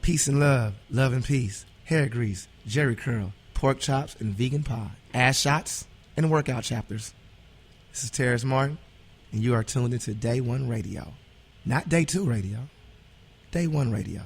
Peace and love, love and peace, hair grease, jerry curl, pork chops, and vegan pie, ass shots, and workout chapters. This is Terrace Martin, and you are tuned into Day One Radio. Not Day Two Radio, Day One Radio.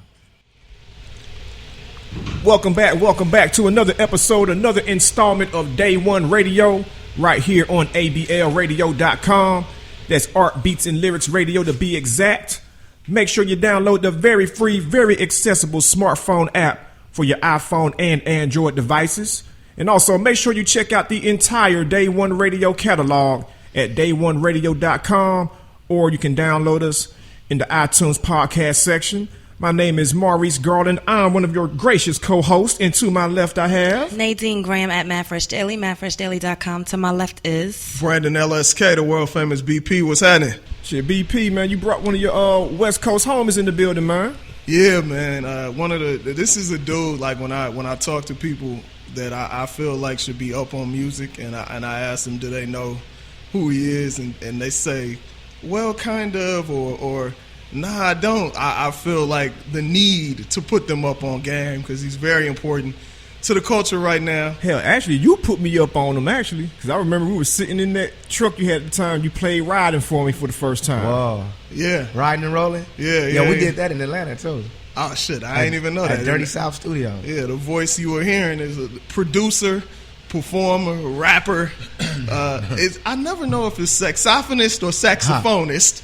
Welcome back to another episode, another installment of Day One Radio, right here on ablradio.com. That's Art, Beats, and Lyrics Radio to be exact. Make sure you download the very free, very accessible smartphone app for your iPhone and Android devices. And also make sure you check out the entire Day One Radio catalog at day1radio.com, or you can download us in the iTunes podcast section. My name is Maurice Garland. I'm one of your gracious co-hosts, and to my left I have Nadine Graham at Mad Fresh Daily, madfreshdaily.com. To my left is Brandon LSK, the world famous BP. What's happening? Shit, BP, man, you brought one of your West Coast homies in the building, man. Yeah, man. This is a dude, like when I talk to people that I feel like should be up on music, and I ask them, do they know who he is, and they say, well, kind of, or nah, I don't. I feel like the need to put them up on game because he's very important to the culture right now. Hell, actually, you put me up on him, actually, because I remember we were sitting in that truck you had at the time. You played Riding for me for the first time. Whoa. Yeah. Riding and Rolling? Yeah, we did that in Atlanta, too. Oh, shit, I ain't even know that. At Dirty South Studio. Yeah, the voice you were hearing is a producer, performer, rapper. I never know if it's saxophonist or saxophonist.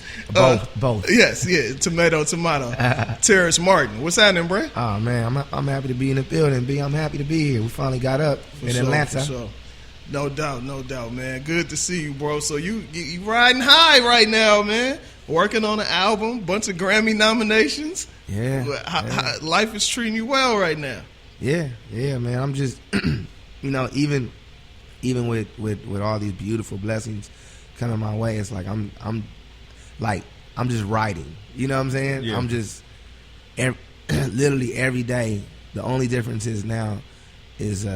Both. Yes, yeah, tomato. Terrace Martin. What's happening, bro? Oh, man, I'm happy to be in the building, B. I'm happy to be here. We finally got up in Atlanta. For sure. No doubt, man. Good to see you, bro. So you riding high right now, man. Working on an album, bunch of Grammy nominations. Yeah. Life is treating you well right now. Yeah, man. I'm just, even with all these beautiful blessings coming my way, it's like I'm just writing. You know what I'm saying? Yeah. I'm just literally every day. The only difference is now is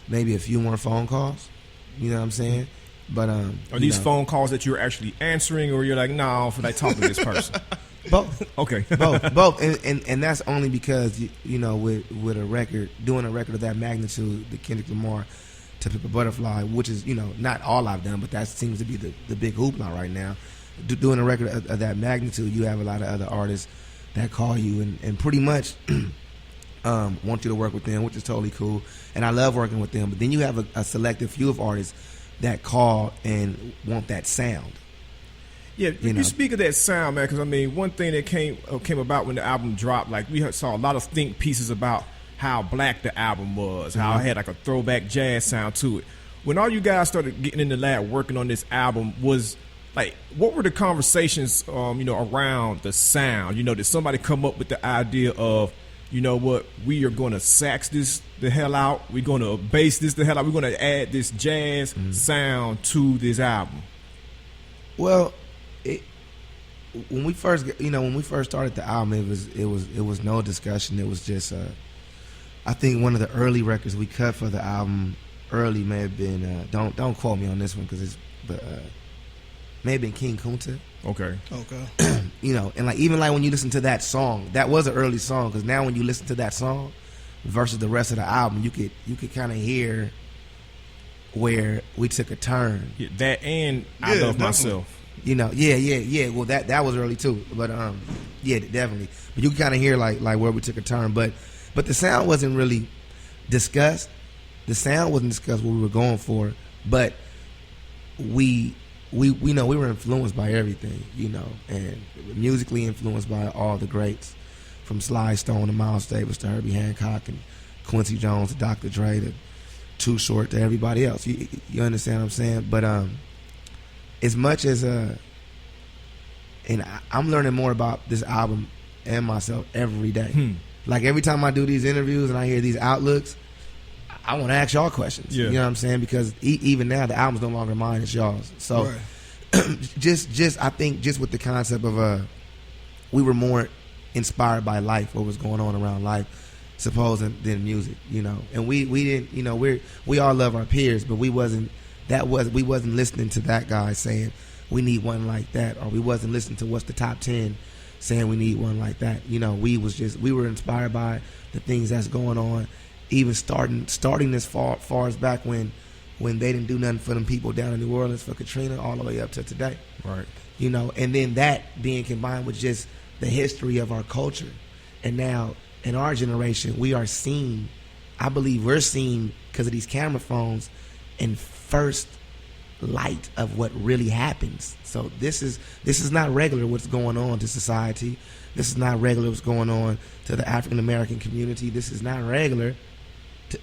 maybe a few more phone calls. You know what I'm saying? But are these phone calls that you're actually answering, or you're like, no, for like talking to this person? Both. Okay. both, and that's only because with a record, doing a record of that magnitude, the Kendrick Lamar to Pimp a Butterfly, which is not all I've done, but that seems to be the big hoopla right now. Doing a record of that magnitude, you have a lot of other artists that call you and pretty much want you to work with them, which is totally cool, and I love working with them. But then you have a selective few of artists that call and want that sound. Yeah, you speak of that sound, man, because, one thing that came about when the album dropped, like we saw a lot of think pieces about how black the album was, how it had like a throwback jazz sound to it. When all you guys started getting in the lab working on this album, was like, what were the conversations, around the sound? Did somebody come up with the idea of, what, we are going to sax this the hell out, we're going to bass this the hell out, we're going to add this jazz sound to this album? Well, when we first started the album, it was no discussion. It was just, I think one of the early records we cut for the album early may have been, don't quote me on this one because may have been King Kunta. Okay. And even when you listen to that song, that was an early song, because now when you listen to that song versus the rest of the album, you could kind of hear where we took a turn. Yeah, that and I Love Myself. Yeah. Well, that was early too, but yeah, definitely. But you can kind of hear like where we took a turn, but the sound wasn't really discussed. The sound wasn't discussed what we were going for, but we were influenced by everything, and musically influenced by all the greats, from Sly Stone to Miles Davis to Herbie Hancock and Quincy Jones to Dr. Dre to Too Short to everybody else. You understand what I'm saying? But as much as and I'm learning more about this album and myself every day. Like every time I do these interviews and I hear these outlooks, I want to ask y'all questions. Yeah. You know what I'm saying? Because even now the album's no longer mine, it's y'all's. So right. just I think just with the concept of we were more inspired by life, what was going on around life, than music, And we didn't, we all love our peers, but we wasn't listening to that guy saying we need one like that, or we wasn't listening to what's the top 10 saying we need one like that. You know, we were inspired by the things that's going on, even starting as far as back when they didn't do nothing for them people down in New Orleans for Katrina, all the way up to today. Right. You know, and then that being combined with just the history of our culture. And now in our generation, we are seen, I believe we're seen because of these camera phones in first light of what really happens. So this is not regular what's going on to society. This is not regular what's going on to the African American community. This is not regular.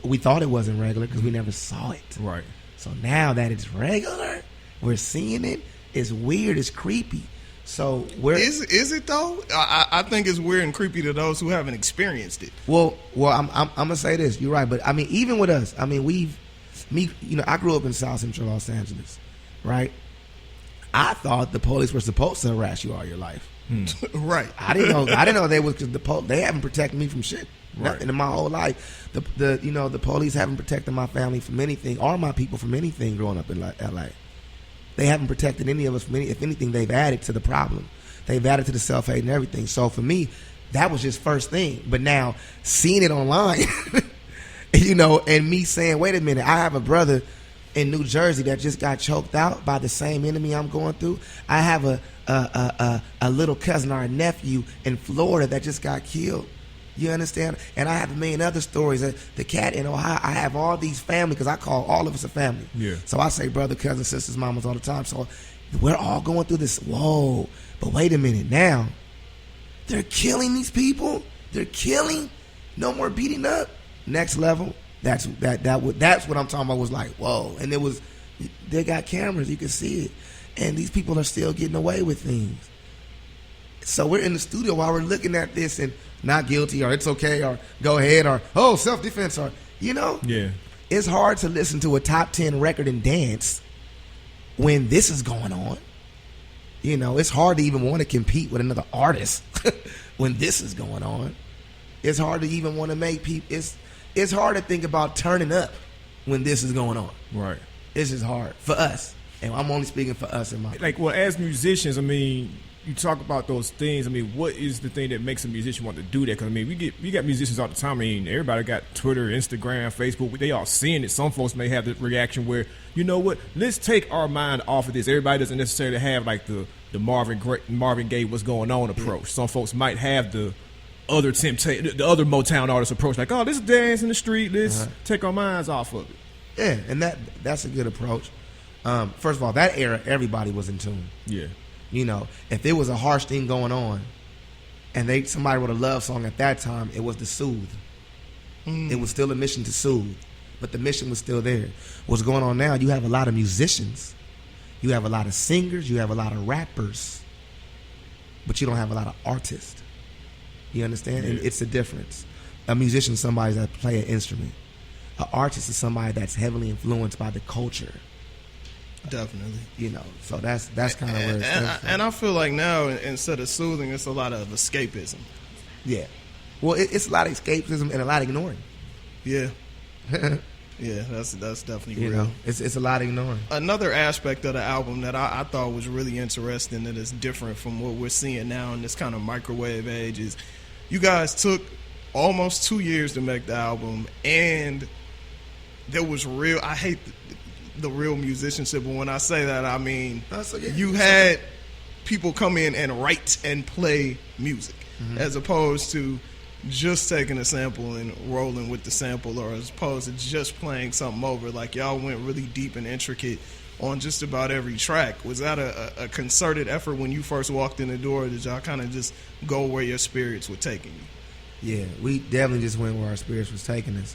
We thought it wasn't regular because we never saw it. Right. So now that it's regular, we're seeing it. It's weird. It's creepy. So is it though? I think it's weird and creepy to those who haven't experienced it. Well, I'm gonna say this. You're right, but I mean, even with us, I mean, I grew up in South Central Los Angeles, right? I thought the police were supposed to harass you all your life. Right. I didn't know they was, because they haven't protected me from shit. Right. Nothing in my whole life. The police haven't protected my family from anything, or my people from anything growing up in LA. They haven't protected any of us from if anything, they've added to the problem. They've added to the self-hate and everything. So for me, that was just first thing. But now seeing it online, you know, and me saying, wait a minute, I have a brother in New Jersey that just got choked out by the same enemy I'm going through. I have a little cousin or a nephew in Florida that just got killed. You understand? And I have a million other stories. The cat in Ohio, I have all these family because I call all of us a family. Yeah. So I say brother, cousin, sisters, mamas all the time. So we're all going through this. Whoa. But wait a minute. Now, they're killing these people. They're killing. No more beating up. Next level. That's what I'm talking about was like, whoa. And they got cameras. You can see it. And these people are still getting away with things. So we're in the studio while we're looking at this and not guilty or it's okay or go ahead or, oh, self-defense or, you know. Yeah. It's hard to listen to a top 10 record and dance when this is going on. You know, it's hard to even want to compete with another artist when this is going on. It's hard to even want to make people, it's hard to think about turning up when this is going on. Right. It's just hard for us. And I'm only speaking for us and my like, well, as musicians, I mean, you talk about those things. I mean, what is the thing that makes a musician want to do that? Because I mean, we got musicians all the time. I mean, everybody got Twitter, Instagram, Facebook. They all seeing it. Some folks may have the reaction where, you know what? Let's take our mind off of this. Everybody doesn't necessarily have like the Marvin Gaye what's going on approach. Some folks might have the other the other Motown artist approach, like, oh, let's dance in the street. Let's take our minds off of it. Yeah, and that's a good approach. First of all, that era, everybody was in tune. Yeah. You know, if there was a harsh thing going on and somebody wrote a love song at that time, it was to soothe. It was still a mission to soothe, but the mission was still there. What's going on now, you have a lot of musicians. You have a lot of singers. You have a lot of rappers. But you don't have a lot of artists. You understand? Yeah. And it's a difference. A musician is somebody that play an instrument. An artist is somebody that's heavily influenced by the culture. Definitely. You know, so that's kind of where it stems from. And I feel like now, instead of soothing, it's a lot of escapism. Yeah. Well, it's a lot of escapism and a lot of ignoring. Yeah. Yeah, that's definitely You real. know, it's a lot of ignoring. Another aspect of the album that I thought was really interesting that is different from what we're seeing now in this kind of microwave age is you guys took almost 2 years to make the album, and there was real, I hate the real musicianship, but when I say that, I mean you had people come in and write and play music as opposed to just taking a sample and rolling with the sample, or as opposed to just playing something over. Like, y'all went really deep and intricate on just about every track. Was that a concerted effort when you first walked in the door? Did y'all kind of just go where your spirits were taking you? Yeah, we definitely just went where our spirits was taking us.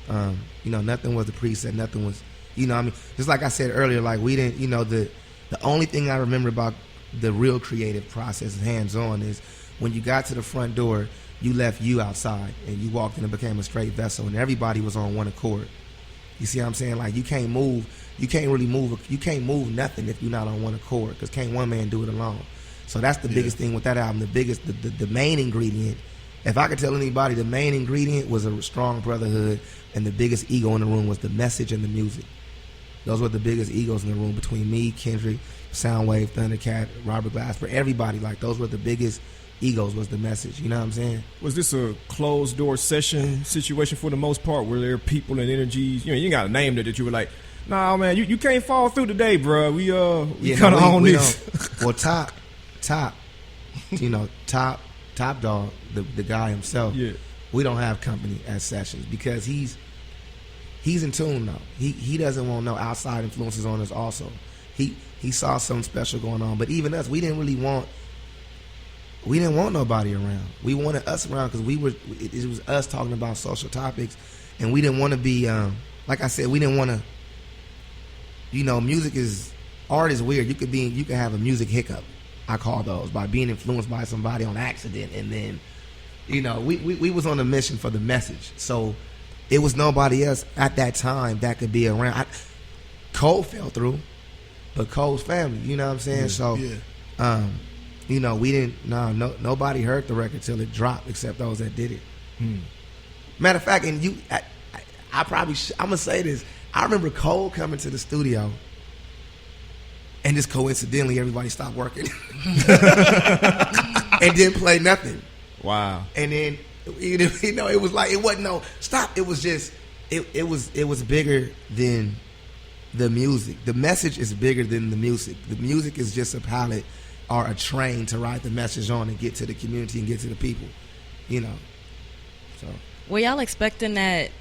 You know, nothing was a preset, nothing was, you know, I mean, just like I said earlier, like we didn't, you know, the only thing I remember about the real creative process, hands-on, is when you got to the front door, you left you outside and you walked in and became a straight vessel, and everybody was on one accord. You see what I'm saying? Like, you can't move nothing if you're not on one accord, because can't one man do it alone. So that's the biggest thing with that album. The main ingredient, if I could tell anybody, the main ingredient was a strong brotherhood, and the biggest ego in the room was the message and the music. Those were the biggest egos in the room between me, Kendrick, Soundwave, Thundercat, Robert Glasper, everybody. Like, those were the biggest egos was the message. You know what I'm saying? Was this a closed door session situation for the most part? Were there people and energies? You know, you got a name that you were like, nah, man, you can't fall through today, bro. We kind of on this. Well, top, you know, top dog, the guy himself. Yeah. We don't have company at sessions because he's in tune though. He doesn't want no outside influences on us. Also, he saw something special going on. But even us, we didn't want nobody around. We wanted us around because it was us talking about social topics, and we didn't want to be like I said, we didn't want to. You know, art is weird. You could have a music hiccup. I call those by being influenced by somebody on accident, and then, you know, we was on a mission for the message. So it was nobody else at that time that could be around. Cole fell through, but Cole's family. You know what I'm saying? So, you know, we didn't. Nobody heard the record till it dropped, except those that did it. Matter of fact, and I'm gonna say this. I remember Cole coming to the studio, and just coincidentally, everybody stopped working and didn't play nothing. Wow. And then, you know, it was like, it wasn't no stop. It was just, it was bigger than the music. The message is bigger than the music. The music is just a palette or a train to write the message on and get to the community and get to the people, you know. So. Were y'all expecting that,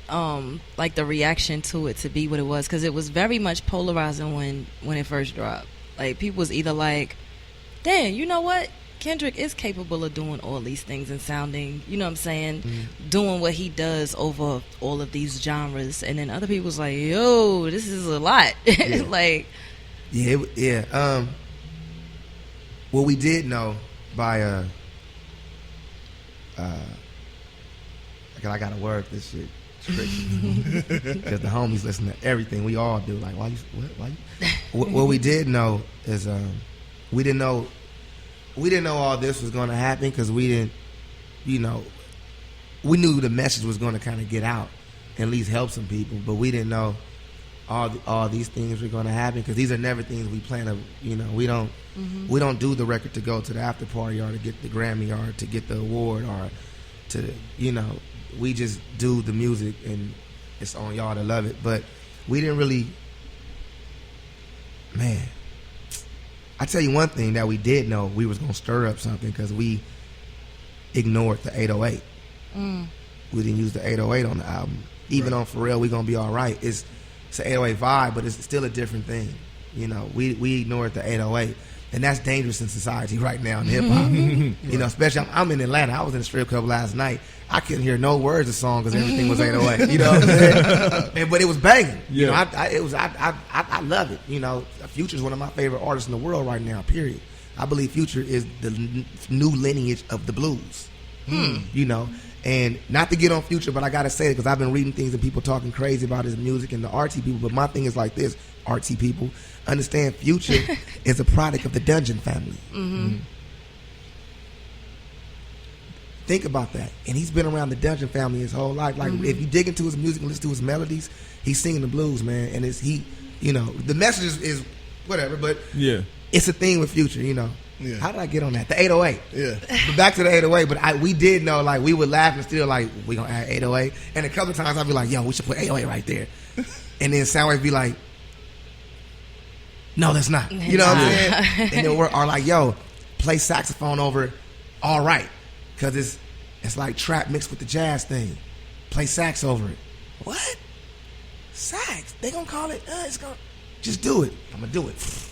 like the reaction to it to be what it was? Because it was very much polarizing when it first dropped. Like, people was either like, damn, you know what? Kendrick is capable of doing all these things and sounding, you know what I'm saying, doing what he does over all of these genres. And then other people was like, yo, this is a lot. Yeah. Like, yeah. Well, we did know by I gotta work this shit. Because the homies listen to everything we all do. Like, why you? What we did know is we didn't know all this was going to happen because we didn't, you know, we knew the message was going to kind of get out and at least help some people, but we didn't know all these things were going to happen because these are never things we plan to, you know, we don't do the record to go to the after party or to get the Grammy or to get the award or to, you know. We just do the music and it's on y'all to love it. But we didn't really, man, I tell you one thing that we did know, we was going to stir up something because we ignored the 808. We didn't use the 808 on the album. Even on Pharrell, We Gonna Be Alright. It's an 808 vibe, but it's still a different thing. You know, we ignored the 808. And that's dangerous in society right now in hip-hop. You know, especially, I'm in Atlanta. I was in a strip club last night. I couldn't hear no words of the song because everything was 808. You know what I'm saying? But it was banging. You know, I love it. You know, Future's one of my favorite artists in the world right now, period. I believe Future is the new lineage of the blues. You know, and not to get on Future, but I got to say it because I've been reading things and people talking crazy about his music and the RT people. But my thing is like this, RT people, understand Future is a product of the Dungeon family. Think about that. And he's been around the Dungeon family his whole life. Like, if you dig into his music and listen to his melodies, he's singing the blues, man. And you know, the message is whatever, but it's a thing with Future, you know. Yeah. How did I get on that? The 808. Yeah. But back to the 808, but we did know, like, we would laugh and still, like, we gonna add 808. And a couple of times I'd be like, yo, we should put 808 right there. And then Soundwave be like, no, that's not. You know what I'm saying? And then we're like, yo, play saxophone over all right. Because it's like trap mixed with the jazz thing. Play sax over it. What? Sax? They gonna call it, it's gonna, just do it. I'm gonna do it.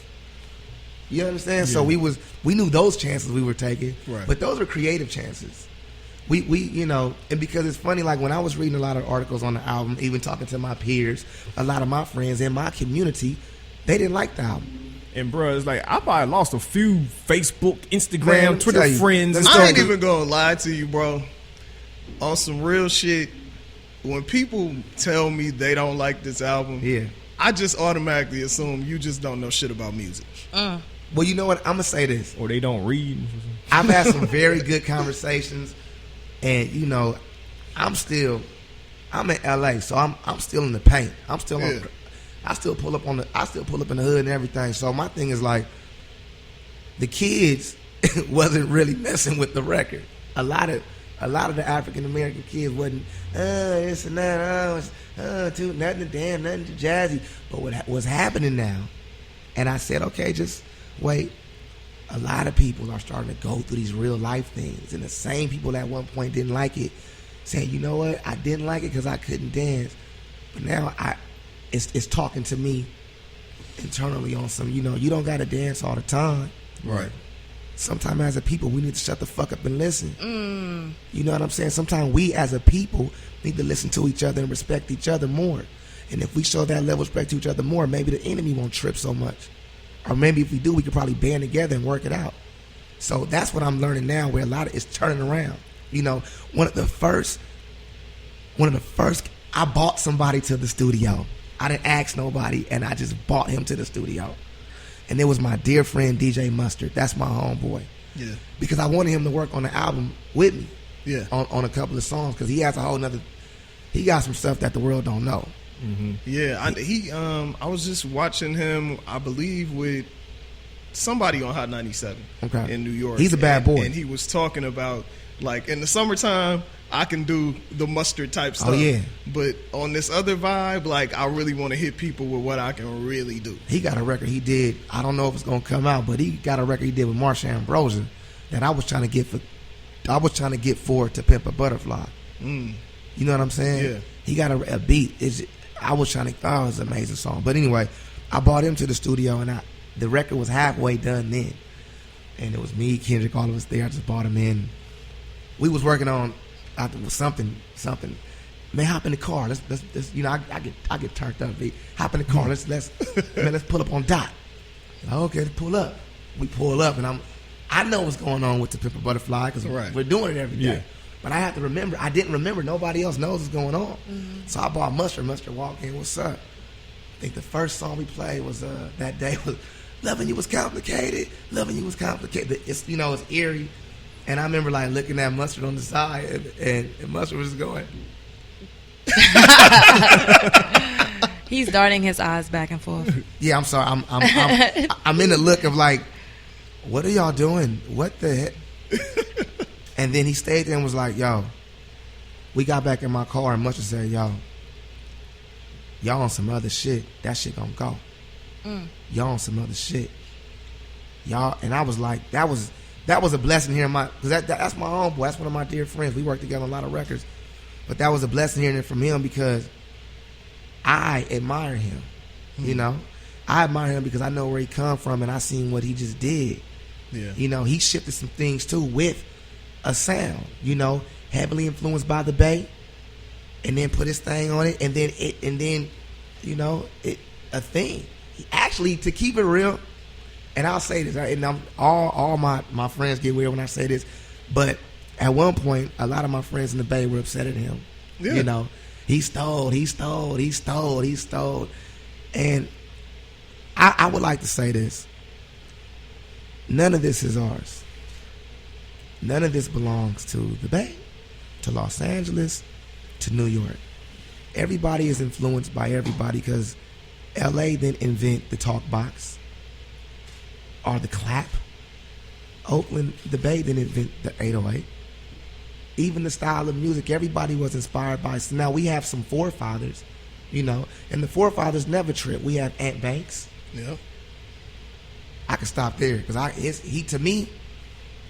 You understand? Yeah. So we knew those chances we were taking, right. But those are creative chances. We you know, and because it's funny, like when I was reading a lot of articles on the album, even talking to my peers, a lot of my friends in my community, they didn't like the album. And bro, it's like I probably lost a few Facebook, Instagram, Twitter friends. I ain't even gonna lie to you, bro. On some real shit, when people tell me they don't like this album, I just automatically assume you just don't know shit about music. Well, you know what? I'm gonna say this, or they don't read. I've had some very good conversations, and you know, I'm in LA, so I'm still in the paint. I'm still on. I still pull up in the hood and everything. So my thing is like, the kids wasn't really messing with the record. A lot of the African American kids wasn't this and that, too nothing to damn, nothing to jazzy. But what was happening now, and I said, okay, just wait. A lot of people are starting to go through these real life things, and the same people at one point didn't like it, saying, you know what, I didn't like it because I couldn't dance, but now it's talking to me internally on some, you don't got to dance all the time. Right. Sometimes as a people, we need to shut the fuck up and listen. You know what I'm saying? Sometimes we as a people need to listen to each other and respect each other more. And if we show that level of respect to each other more, maybe the enemy won't trip so much. Or maybe if we do, we could probably band together and work it out. So that's what I'm learning now, where a lot of it's turning around. One of the first, I bought somebody to the studio. I didn't ask nobody, and I just bought him to the studio. And it was my dear friend, DJ Mustard. That's my homeboy. Yeah. Because I wanted him to work on the album with me. Yeah. On a couple of songs, because he has a whole nother, he got some stuff that the world don't know. Mm-hmm. Yeah, I was just watching him, I believe, with somebody on Hot 97 in New York. He's a bad boy. And he was talking about, like, in the summertime, I can do the Mustard type stuff. Oh, yeah. But on this other vibe, like, I really want to hit people with what I can really do. He got a record he did, I don't know if it's going to come out, but he got a record he did with Marsha Ambrosia that I was trying to get for To Pimp a Butterfly. You know what I'm saying? Yeah. He got a beat. I was trying to, it was an amazing song. But anyway, I brought him to the studio, and the record was halfway done then. And it was me, Kendrick, all of us there. I just brought him in. We was working on something. Man, hop in the car. Let's I get turned up. Hop in the car. Let's pull up on Dot. Okay, let's pull up. We pull up, and I know what's going on with the Pimp a Butterfly because we're doing it every day. Yeah. But I have to remember, I didn't remember. Nobody else knows what's going on. So I bought Mustard. Mustard walked in, what's up? I think the first song we played was that day was Loving You Was Complicated. Loving You Was Complicated. It's it's eerie. And I remember like looking at Mustard on the side and Mustard was just going. He's darting his eyes back and forth. Yeah, I'm sorry. I'm in the look of like, what are y'all doing? What the heck? And then he stayed there and was like, yo, we got back in my car and Mustard said, y'all on some other shit. That shit gonna go. Y'all on some other shit. Y'all, and I was like, that was a blessing hearing because that's my homeboy. That's one of my dear friends. We worked together on a lot of records. But that was a blessing hearing it from him because I admire him. I admire him because I know where he come from and I seen what he just did. Yeah. He shifted some things too with a sound, heavily influenced by the Bay, and then put his thing on it, and then a thing. He actually, to keep it real, and I'll say this, and all my friends get weird when I say this, but at one point, a lot of my friends in the Bay were upset at him. Yeah. He stole, and I would like to say this: none of this is ours. None of this belongs to the Bay, to Los Angeles, to New York. Everybody is influenced by everybody because LA didn't invent the talk box or the clap. Oakland, the Bay didn't invent the 808. Even the style of music, everybody was inspired by. So now we have some forefathers, and the forefathers never trip. We have Ant Banks. Yeah. I could stop there because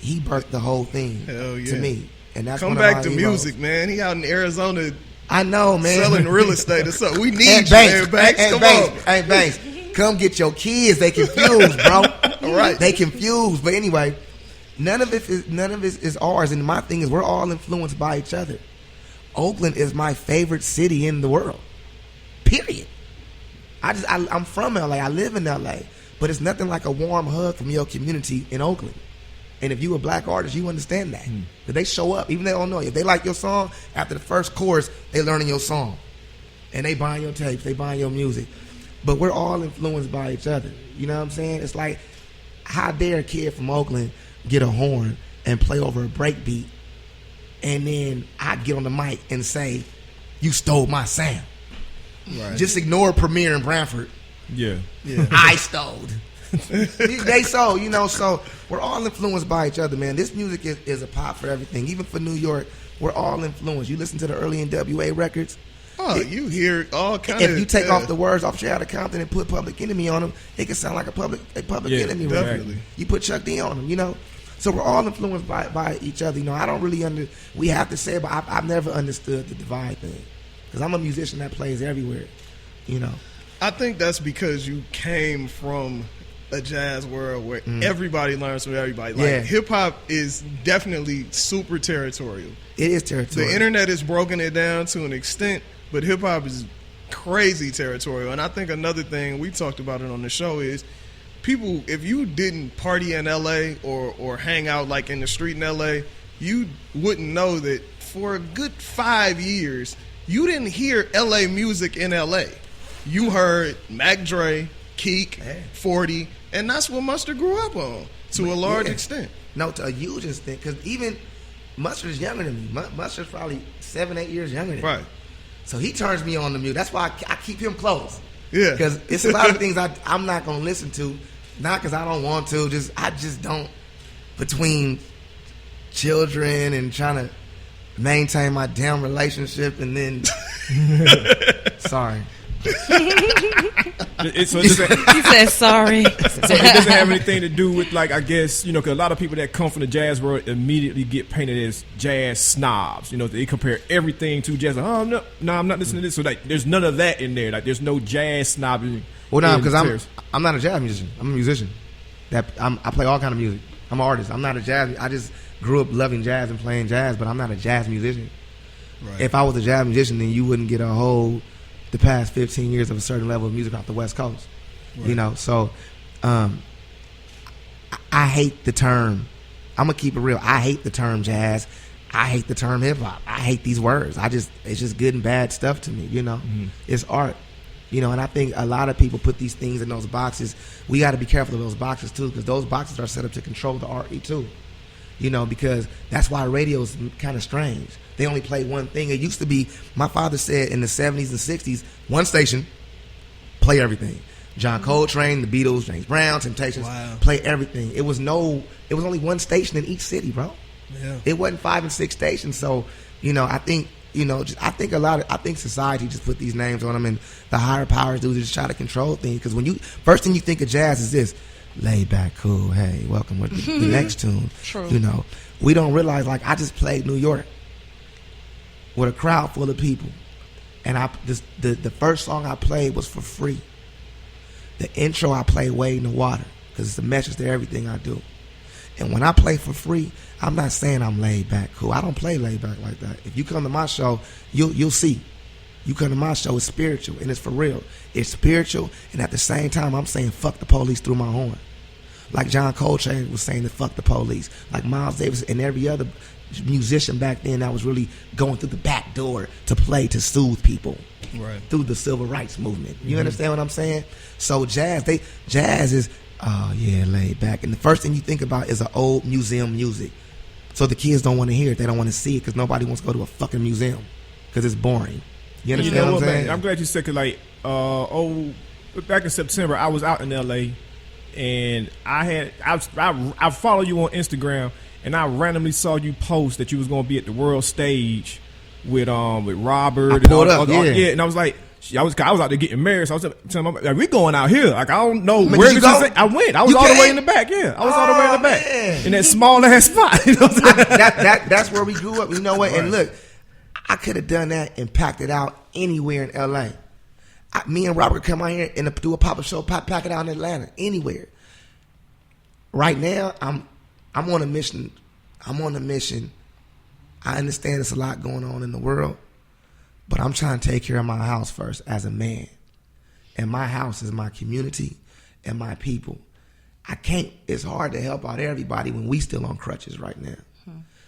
he birthed the whole thing. Hell yeah. To me. And that's come back to music, man. He out in Arizona. I know, man. Selling real estate or something. We need Ant you, Ant Banks. Come on. Ant Banks. Come get your kids. They confused, bro. All right. They confused. But anyway, none of it is ours. And my thing is we're all influenced by each other. Oakland is my favorite city in the world. Period. I'm from LA. I live in LA. But it's nothing like a warm hug from your community in Oakland. And if you a black artist, you understand that. Because they show up, even if they don't know you. If they like your song, after the first chorus, they learning your song. And they buying your tapes, they buying your music. But we're all influenced by each other. You know what I'm saying? It's like, how dare a kid from Oakland get a horn and play over a break beat, and then I get on the mic and say, you stole my sound. Right. Just ignore Premier and Branford. Yeah. I stole. They so, so we're all influenced by each other, man. This music is a pop for everything. Even for New York, we're all influenced. You listen to the early NWA records. Oh, you hear all kinds of... If you take off the words off Straight Outta Compton and put Public Enemy on them, it can sound like a Public Enemy record. Definitely. You put Chuck D on them, So we're all influenced by each other. I don't really we have to say it, but I've never understood the divide thing. Because I'm a musician that plays everywhere, I think that's because you came from a jazz world where everybody learns from everybody. Like hip hop is definitely super territorial. It is territorial. The internet has broken it down to an extent, but hip hop is crazy territorial. And I think another thing, we talked about it on the show, is people, if you didn't party in LA or hang out like in the street in LA, you wouldn't know that for a good 5 years, you didn't hear LA music in LA. You heard Mac Dre, Keek, 40, and that's what Mustard grew up on to a large extent. No, to a huge extent, because even Mustard is younger than me. Mustard's probably 7-8 years younger than me. So he turns me on the music. That's why I keep him close. Yeah. Because it's a lot of things I'm not going to listen to, not because I don't want to, I just don't, between children and trying to maintain my damn relationship and then... Sorry. He said sorry. So it doesn't have anything to do with, like, I guess, because a lot of people that come from the jazz world immediately get painted as jazz snobs. They compare everything to jazz. Like, oh, no, I'm not listening to this. So like, there's none of that in there. Like, there's no jazz snobbing. Well, no, because I'm not a jazz musician. I'm a musician. I play all kind of music. I'm an artist. I'm not a jazz. I just grew up loving jazz and playing jazz, but I'm not a jazz musician. Right. If I was a jazz musician, then you wouldn't get the past 15 years of a certain level of music off the West Coast. Right. So I hate the term. I'm going to keep it real. I hate the term jazz. I hate the term hip hop. I hate these words. It's just good and bad stuff to me, Mm-hmm. It's art. And I think a lot of people put these things in those boxes. We got to be careful of those boxes too, because those boxes are set up to control the art too. Because that's why radio is kind of strange. They only play one thing. It used to be, my father said in the 70s and 60s, one station, play everything. John Coltrane, the Beatles, James Brown, Temptations, play everything. It was only one station in each city, bro. Yeah. It wasn't 5 and 6 stations. So, I think, I think society just put these names on them, and the higher powers do just try to control things. Because first thing you think of jazz is this, laid back, cool, hey, welcome with the next tune. True. We don't realize, like, I just played New York with a crowd full of people, and the first song I played was for free. The intro I played Wade in the Water, because it's a message to everything I do. And when I play for free, I'm not saying I'm laid back cool. I don't play laid back like that. If you come to my show, you'll see. You come to my show, it's spiritual, and it's for real. It's spiritual, and at the same time, I'm saying fuck the police through my horn. Like John Coltrane was saying to fuck the police. Like Miles Davis and every other musician back then that was really going through the back door to play to soothe people through the civil rights movement. You understand what I'm saying? So jazz is laid back, and the first thing you think about is an old museum music. So the kids don't want to hear it, they don't want to see it, because nobody wants to go to a fucking museum because it's boring. You understand what I'm saying? Man, I'm glad you said, cause back in September I was out in LA, and I follow you on Instagram. And I randomly saw you post that you was going to be at the world stage with Robert. I pulled up, and I was like, I was out there getting married, so I was telling my, like, we going out here. Like, I don't know where this is. I went. I was all the way in the back. Yeah, I was all the way in the back, in that small ass spot. That's where we grew up. You know what? Right. And look, I could have done that and packed it out anywhere in LA. Me and Robert could come out here and do a pop-up show, pack it out in Atlanta, anywhere. Right now, I'm on a mission. I understand there's a lot going on in the world, but I'm trying to take care of my house first as a man. And my house is my community and my people. It's hard to help out everybody when we still on crutches right now.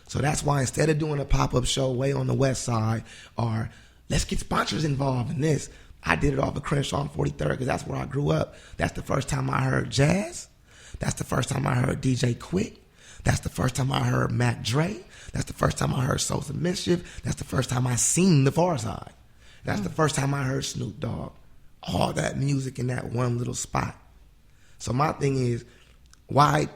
So that's why instead of doing a pop-up show way on the west side, or let's get sponsors involved in this, I did it off of Crenshaw and 43rd, because that's where I grew up. That's the first time I heard jazz. That's the first time I heard DJ Quick. That's the first time I heard Mac Dre. That's the first time I heard Sosa Mischief. That's the first time I seen The Far Side. That's the first time I heard Snoop Dogg. All that music in that one little spot. So my thing is, why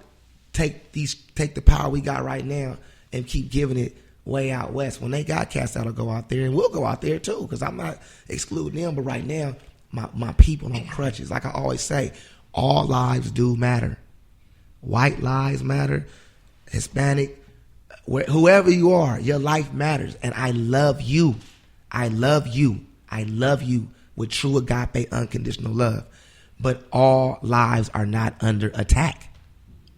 take the power we got right now and keep giving it way out west when they got cats that'll go out there, and we'll go out there too, because I'm not excluding them. But right now, my people on crutches. Like I always say, all lives do matter. White lives matter, Hispanic, whoever you are, your life matters. And I love you. I love you. I love you with true agape, unconditional love. But all lives are not under attack.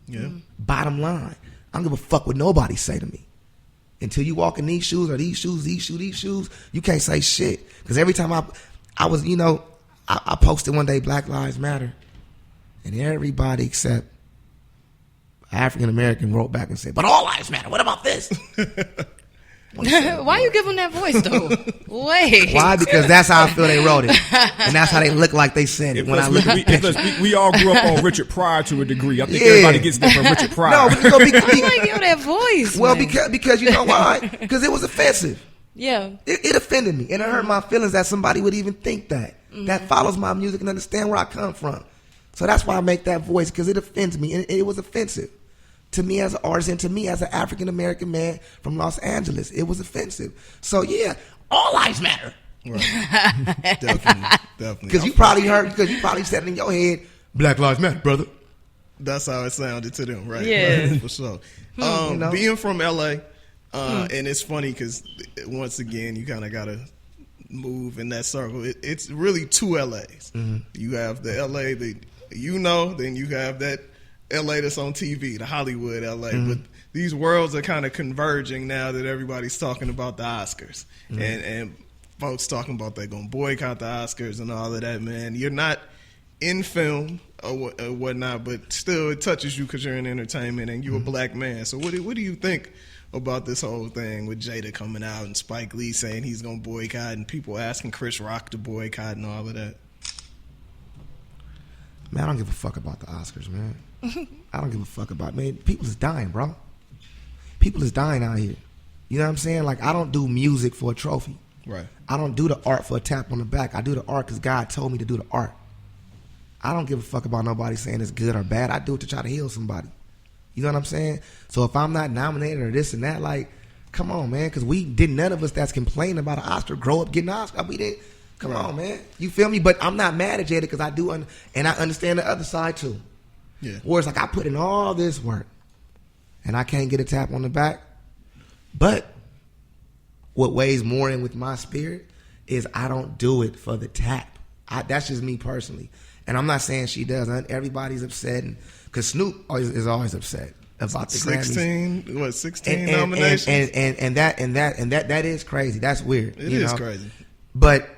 Yeah. Bottom line, I don't give a fuck what nobody say to me. Until you walk in these shoes or these shoes, you can't say shit. Because every time I was, I posted one day Black Lives Matter, and everybody except African American wrote back and said, but all lives matter. What about this? Why you give them that voice though? Wait. Why? Because that's how I feel they wrote it, and that's how they look like they said it. When I look at the picture, we all grew up on Richard Pryor to a degree. I think everybody gets that from Richard Pryor. No, Why you give that voice? Well, man? because you know why? Because it was offensive. Yeah. It offended me, and it hurt my feelings that somebody would even think that. That follows my music and understand where I come from. So that's why I make that voice, because it offends me, and it was offensive to me as an artist and to me as an African American man from Los Angeles. It was offensive. So yeah, all lives matter. Right. Definitely. Because you probably said in your head, Black Lives Matter, brother. That's how it sounded to them, right? Yeah. Right, for sure. Being from LA, and it's funny because once again, you kind of got to move in that circle. It's really two LAs. Mm-hmm. You have the LA that then you have that LA that's on TV, the Hollywood LA. Mm-hmm. But these worlds are kind of converging now that everybody's talking about the Oscars. Mm-hmm. And folks talking about they're going to boycott the Oscars and all of that, man. You're not in film or whatnot, but still it touches you because you're in entertainment and you're a black man. So what do you think about this whole thing with Jada coming out and Spike Lee saying he's going to boycott and people asking Chris Rock to boycott and all of that? Man, I don't give a fuck about the Oscars, man. I don't give a fuck about, man. People is dying, bro. People is dying out here. You know what I'm saying? Like, I don't do music for a trophy. Right. I don't do the art for a tap on the back. I do the art because God told me to do the art. I don't give a fuck about nobody saying it's good or bad. I do it to try to heal somebody. You know what I'm saying? So if I'm not nominated or this and that, like, come on, man, because none of us that's complaining about an Oscar grow up getting an Oscar. We didn't. Come on, man. You feel me? But I'm not mad at Jada because I do, and I understand the other side too. Yeah. Where it's like I put in all this work and I can't get a tap on the back. But what weighs more in with my spirit is I don't do it for the tap. That's just me personally. And I'm not saying she does. Everybody's upset because Snoop is always upset about the 16 nominations? And that is crazy. That's weird. It is crazy. But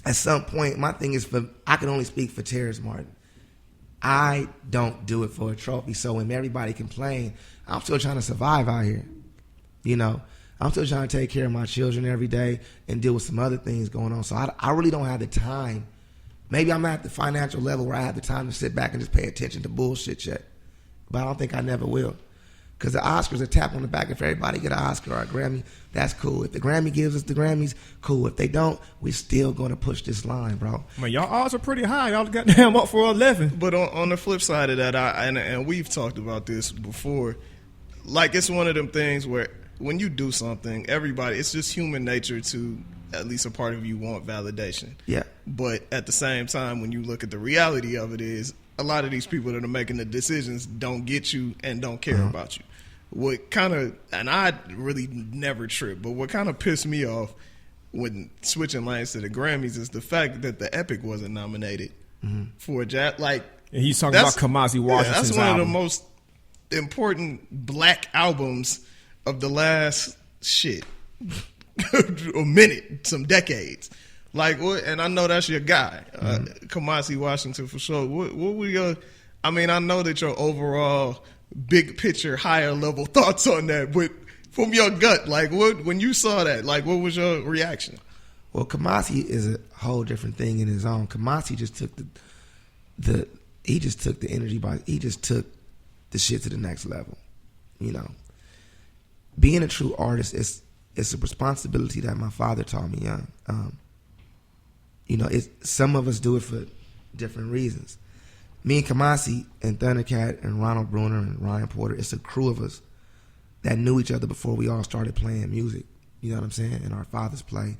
at some point, my thing is I can only speak for Terrace Martin. I don't do it for a trophy. So when everybody complain, I'm still trying to survive out here. I'm still trying to take care of my children every day and deal with some other things going on. So I really don't have the time. Maybe I'm not at the financial level where I have the time to sit back and just pay attention to bullshit yet. But I don't think I never will. Because the Oscars are tap on the back. If everybody get an Oscar or a Grammy, that's cool. If the Grammy gives us the Grammys, cool. If they don't, we're still going to push this line, bro. Man, y'all odds are pretty high. Y'all got damn up for 11. But on the flip side of that, and we've talked about this before, like it's one of them things where when you do something, it's just human nature to, at least a part of you, want validation. Yeah. But at the same time, when you look at the reality of it is, a lot of these people that are making the decisions don't get you and don't care about you. What kind of, and I really never trip, but what kind of pissed me off when switching lanes to the Grammys is the fact that the Epic wasn't nominated for jazz. Like, and he's talking about Kamasi Washington's that's one album. of the most important black albums of the last a minute, some decades. Like, what? And I know that's your guy, Kamasi Washington, for sure. What were your? I mean, I know that your overall big picture, higher level thoughts on that, but from your gut, like, when you saw that, like, what was your reaction? Well, Kamasi is a whole different thing in his own. Kamasi just took he just took the energy he just took the shit to the next level. Being a true artist it's a responsibility that my father taught me young. Some of us do it for different reasons. me and Kamasi and Thundercat and Ronald Bruner and Ryan Porter, it's a crew of us that knew each other before we all started playing music. You know what I'm saying? And our fathers play.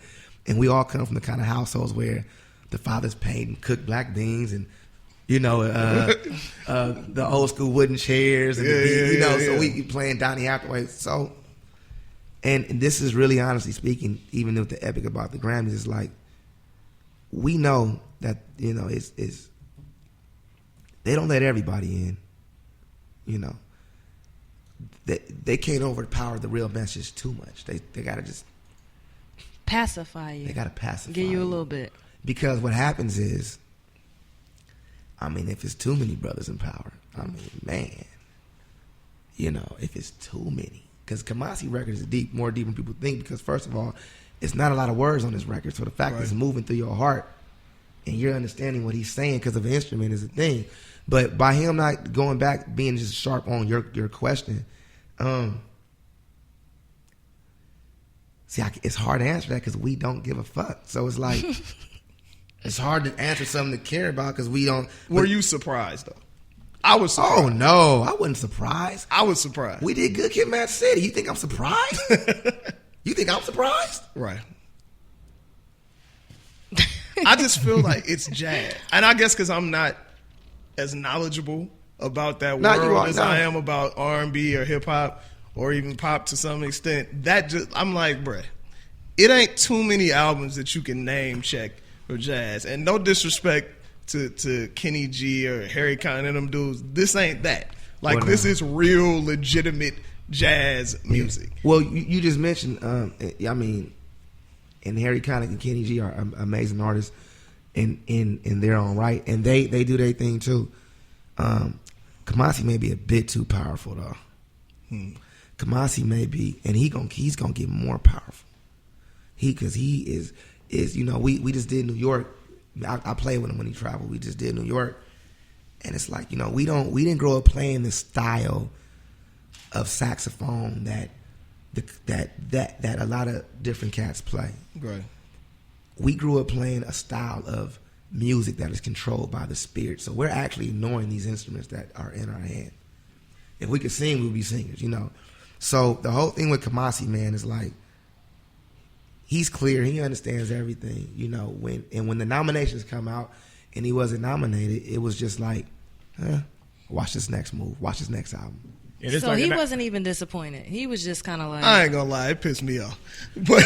And we all come from the kind of households where the fathers paid and cooked black beans and, you know, the old school wooden chairs. And so we playing Donny Hathaway. So, and this is really honestly speaking, even with the epic about the Grammys, it's like, we know that, you know, it's they don't let everybody in, you know. They can't overpower the real message too much. They gotta just pacify you. They gotta pacify. Give you a little bit. Because what happens is, I mean, if it's too many brothers in power, I mean, man, you know, if it's too many, because Kamasi record is more deep than people think. Because first of all, it's not a lot of words on this record, so the fact that it's moving through your heart and you're understanding what he's saying because of the instrument is a thing. But by him not going back, being just sharp on your question, it's hard to answer that because we don't give a fuck. So it's like, it's hard to answer something to care about because we don't. Were you surprised though? I was surprised. Oh no, I wasn't surprised. I was surprised. We did good, Kid, Mad City. You think I'm surprised? You think I'm surprised? Right. I just feel like it's jazz, and I guess because I'm not as knowledgeable about that world as I am about R&B or hip hop or even pop to some extent. That just, I'm like, bruh, it ain't too many albums that you can name check for jazz. And no disrespect to Kenny G or Harry Connick and them dudes, this ain't that. Like, this is real legitimate jazz music. Well, you just mentioned, I mean, and Harry Connick and Kenny G are amazing artists in their own right, and they do their thing too. Kamasi may be a bit too powerful though. Kamasi may be, and he's gonna get more powerful. Because he is you know, we just did New York. I played with him when he traveled. We just did New York, and it's like, you know, we didn't grow up playing the style of saxophone that a lot of different cats play. Right. We grew up playing a style of music that is controlled by the spirit. So we're actually ignoring these instruments that are in our hand. If we could sing, we'd be singers, you know. So the whole thing with Kamasi, man, is like, he's clear. He understands everything, you know. When the nominations come out and he wasn't nominated, it was just like, watch this next move. Watch this next album. So like, he wasn't even disappointed. He was just kind of like, I ain't gonna lie, it pissed me off. But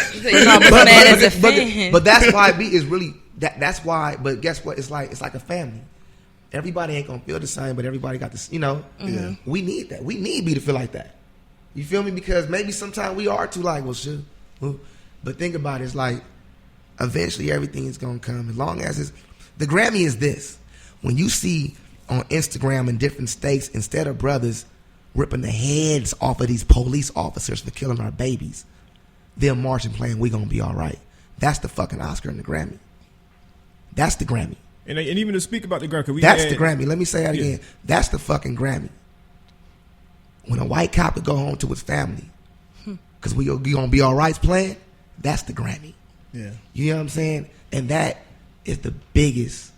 that's why beat is really that's why. But guess what? It's like a family. Everybody ain't gonna feel the same, but everybody got this. You know, we need that. We need B to feel like that. You feel me? Because maybe sometimes we are too like, well, shit. But think about it. It's like eventually everything is gonna come as long as it's. The Grammy is this. When you see on Instagram in different states, instead of brothers ripping the heads off of these police officers for killing our babies, them marching playing "We Gonna Be All Right." That's the fucking Oscar and the Grammy. That's the Grammy. And even to speak about the Grammy, that's the Grammy. Let me say that again. That's the fucking Grammy. When a white cop would go home to his family, because we gonna be all right's playing, that's the Grammy. Yeah. You know what I'm saying? And that is the biggest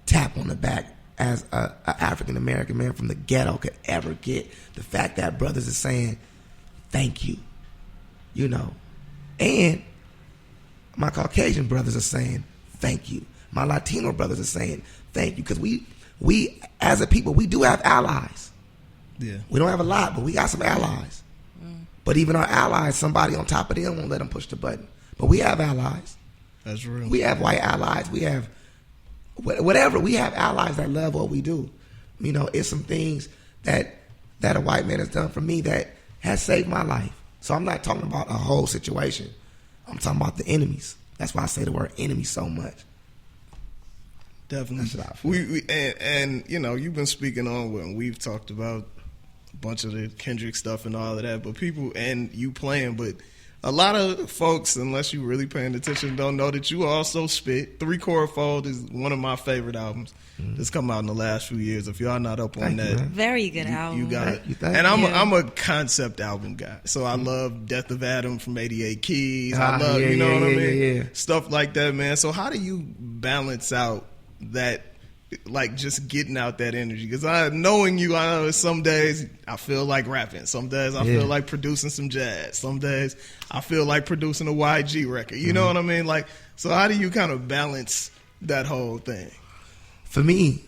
tap on the back as a African American man from the ghetto could ever get. The fact that brothers are saying thank you, you know, and my Caucasian brothers are saying thank you. My Latino brothers are saying thank you, because we as a people, we do have allies. Yeah, we don't have a lot, but we got some allies. But even our allies, somebody on top of them won't let them push the button. But we have allies. That's real. We have white allies. We have whatever. We have allies that love what we do. You know, it's some things that a white man has done for me that has saved my life. So I'm not talking about a whole situation. I'm talking about the enemies. That's why I say the word enemy so much. Definitely. That's what I feel. And you know, you've been speaking on when we've talked about a bunch of the Kendrick stuff and all of that, but people and you playing, but a lot of folks, unless you really paying attention, don't know that you also spit. 3 Chord Fold is one of my favorite albums that's come out in the last few years. If y'all not up on that, very good album. You got it. And I'm a concept album guy, so I love Death of Adam from 88 Keys. I love, you know what I mean? Stuff like that, man. So how do you balance out that? like just getting out that energy? Because knowing you, I know some days I feel like rapping. Some days I feel like producing some jazz. Some days I feel like producing a YG record. You know what I mean? Like, so how do you kind of balance that whole thing? For me,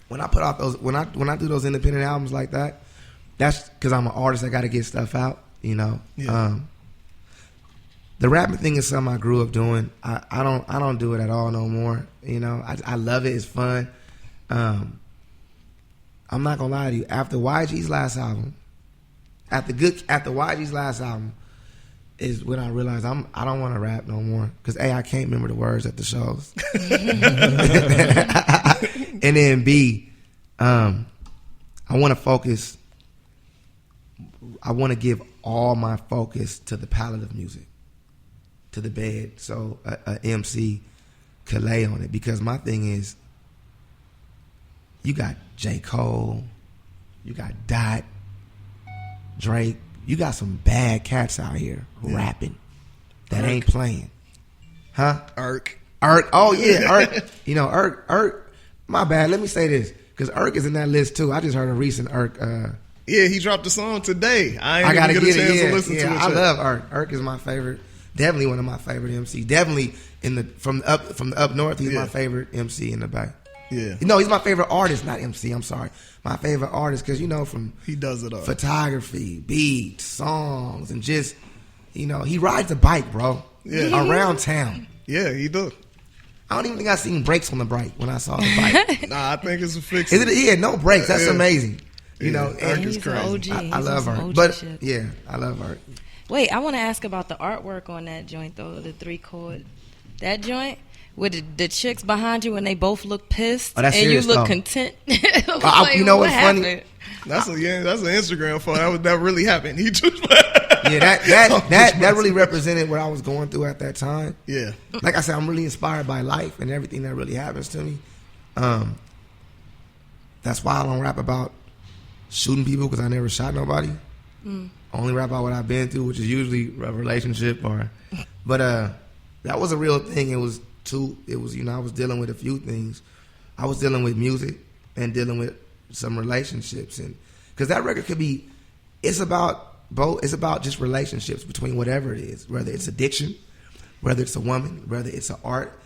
when I put out those, when I do those independent albums like that, that's because I'm an artist. I got to get stuff out. You know. Yeah. The rapping thing is something I grew up doing. I don't do it at all no more. You know, I love it. It's fun. I'm not gonna lie to you. After YG's last album, after YG's last album, is when I realized I don't want to rap no more because A, I can't remember the words at the shows, and then B, I want to focus. I want to give all my focus to the palette of music. To the bed, so a MC could lay on it. Because my thing is, you got J. Cole, you got Dot, Drake, you got some bad cats out here rapping that ain't playing, huh? Irk, oh yeah, Irk. You know, Irk. My bad. Let me say this because Irk is in that list too. I just heard a recent Irk. Yeah, he dropped a song today. I gotta get a chance to listen to it. I love Irk. Irk is my favorite. Definitely one of my favorite MCs. Definitely from the up north, he's my favorite MC in the Bay. Yeah. No, he's my favorite artist, not MC. I'm sorry, my favorite artist because from he does it all. Photography, beats, songs, and just he rides a bike, bro. Yeah. Around town. Yeah, he does. I don't even think I seen brakes on the bike when I saw the bike. Nah, I think it's a fix. Yeah, no brakes. That's amazing. And Irk is he's crazy. an OG. I love her, OG but shit. yeah, I love her. Wait, I want to ask about the artwork on that joint, though, the 3-chord. That joint, with the chicks behind you and they both look pissed, that's and you serious, look though. content. You know what's funny? That's an Instagram photo. That really happened. He just that really represented what I was going through at that time. Yeah. Like I said, I'm really inspired by life and everything that really happens to me. That's why I don't rap about shooting people because I never shot nobody. I only rap about what I've been through, which is usually a relationship but that was a real thing. I was dealing with a few things. I was dealing with music and dealing with some relationships, and because that record it's about both. It's about just relationships between whatever it is, whether it's addiction, whether it's a woman, whether it's an art.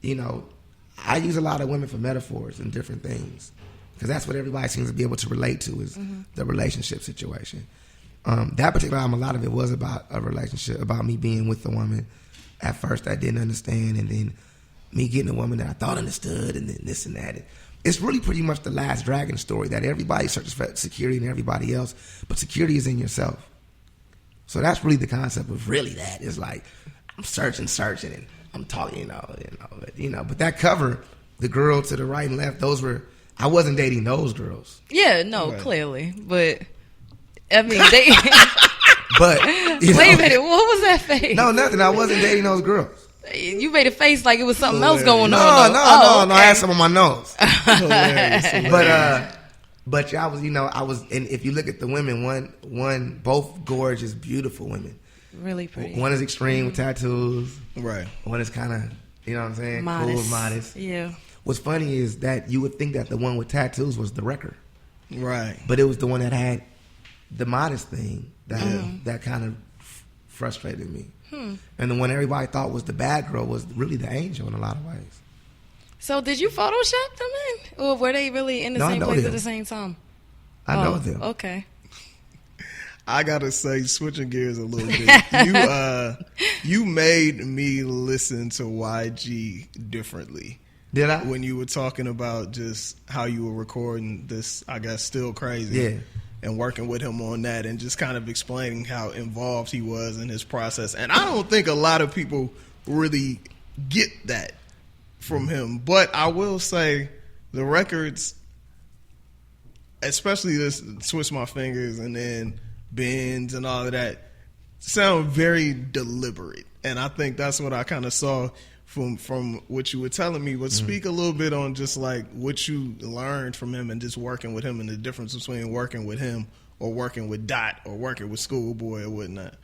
I use a lot of women for metaphors and different things because that's what everybody seems to be able to relate to is the relationship situation. That particular album, a lot of it was about a relationship, about me being with the woman at first I didn't understand, and then me getting a woman that I thought understood, and then this and that. It's really pretty much the Last Dragon story that everybody searches for security in everybody else, but security is in yourself. So that's really the concept of really that. It's like I'm searching, and I'm talking, But that cover, the girl to the right and left, I wasn't dating those girls. Yeah, no, clearly, but I mean they. But wait a minute, what was that face? No, nothing. I wasn't dating those girls. You made a face like it was something else going No, on. no, Okay. I had some on my nose. Hilarious. But I was, and if you look at the women, both gorgeous, beautiful women. Really pretty. One is extreme with tattoos. Right. One is kind of, you know what I'm saying? Modest. Cool, modest. Yeah. What's funny is that you would think that the one with tattoos was the wrecker. Right. But it was the one that had the modest thing that kind of frustrated me. And the one everybody thought was the bad girl was really the angel in a lot of ways. So did you Photoshop them in? Or were they really in the same place at the same time? I know them. Okay. I gotta say, switching gears a little bit, you made me listen to YG differently. Did I? When you were talking about just how you were recording this, I guess, Still Crazy. Yeah. And working with him on that and just kind of explaining how involved he was in his process. And I don't think a lot of people really get that from him. But I will say the records, especially this Twist My Fingers and then Bends and all of that, sound very deliberate. And I think that's what I kind of saw from what you were telling me. But speak a little bit on just like what you learned from him and just working with him and the difference between working with him or working with Dot or working with Schoolboy or whatnot.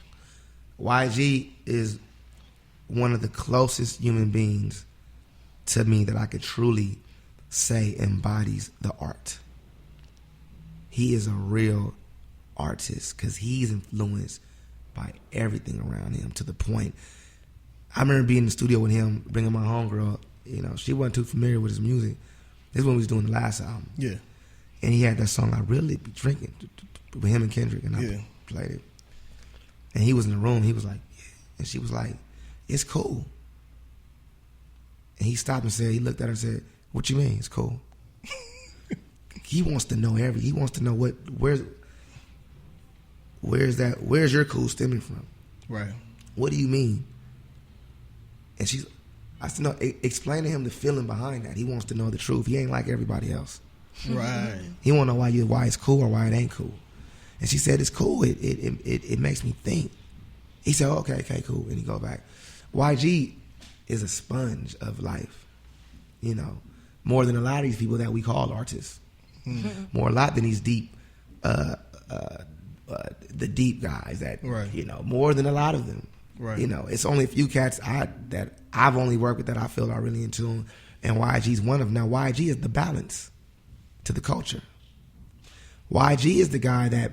YG is one of the closest human beings to me that I could truly say embodies the art. He is a real artist because he's influenced by everything around him to the point. I remember being in the studio with him, bringing my homegirl. You know, she wasn't too familiar with his music. This is when we was doing the last album. Yeah. And he had that song, I Really Be Drinking, with him and Kendrick, and I played it. And he was in the room, he was like, yeah. And she was like, it's cool. And he stopped and said, he looked at her and said, what you mean, it's cool? He wants to know he wants to know where's your cool stemming from? Right. What do you mean? And I said, no, explain to him the feeling behind that. He wants to know the truth. He ain't like everybody else. Right. He want to know why it's cool or why it ain't cool. And she said, it's cool. It makes me think. He said, okay, cool. And he go back. YG is a sponge of life, you know, more than a lot of these people that we call artists. More a lot than these deep, the deep guys that, you know, more than a lot of them. Right. You know, it's only a few cats that I've only worked with that I feel are really in tune, and YG's one of them. Now, YG is the balance to the culture. YG is the guy that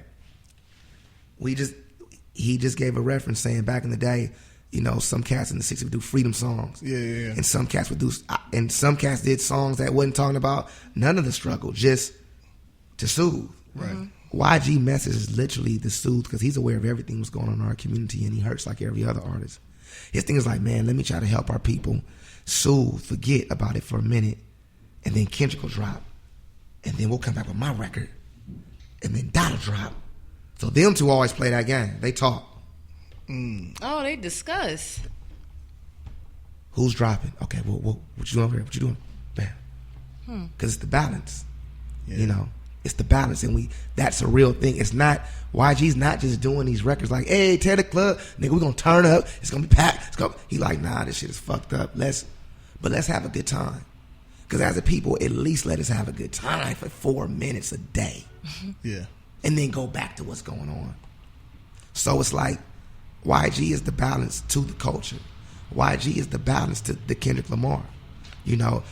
he just gave a reference saying back in the day, you know, some cats in the 60s would do freedom songs. Yeah. And some cats did songs that wasn't talking about none of the struggle, just to soothe. Right. YG message is literally the soothe because he's aware of everything that's going on in our community and he hurts like every other artist. His thing is like, man, let me try to help our people soothe, forget about it for a minute, and then Kendrick will drop, and then we'll come back with my record, and then that'll drop. So them two always play that game. They talk. Oh, they discuss. Who's dropping? Okay, well, what you doing over here? What you doing? Bam. Because it's the balance. Yeah. You know, it's the balance, and that's a real thing. It's not, YG's not just doing these records like, hey, tear the club, nigga, we're gonna turn up, it's gonna be packed. He like, nah, this shit is fucked up. Let's have a good time. Because as a people, at least let us have a good time for 4 minutes a day. Yeah. And then go back to what's going on. So it's like, YG is the balance to the culture. YG is the balance to the Kendrick Lamar. You know,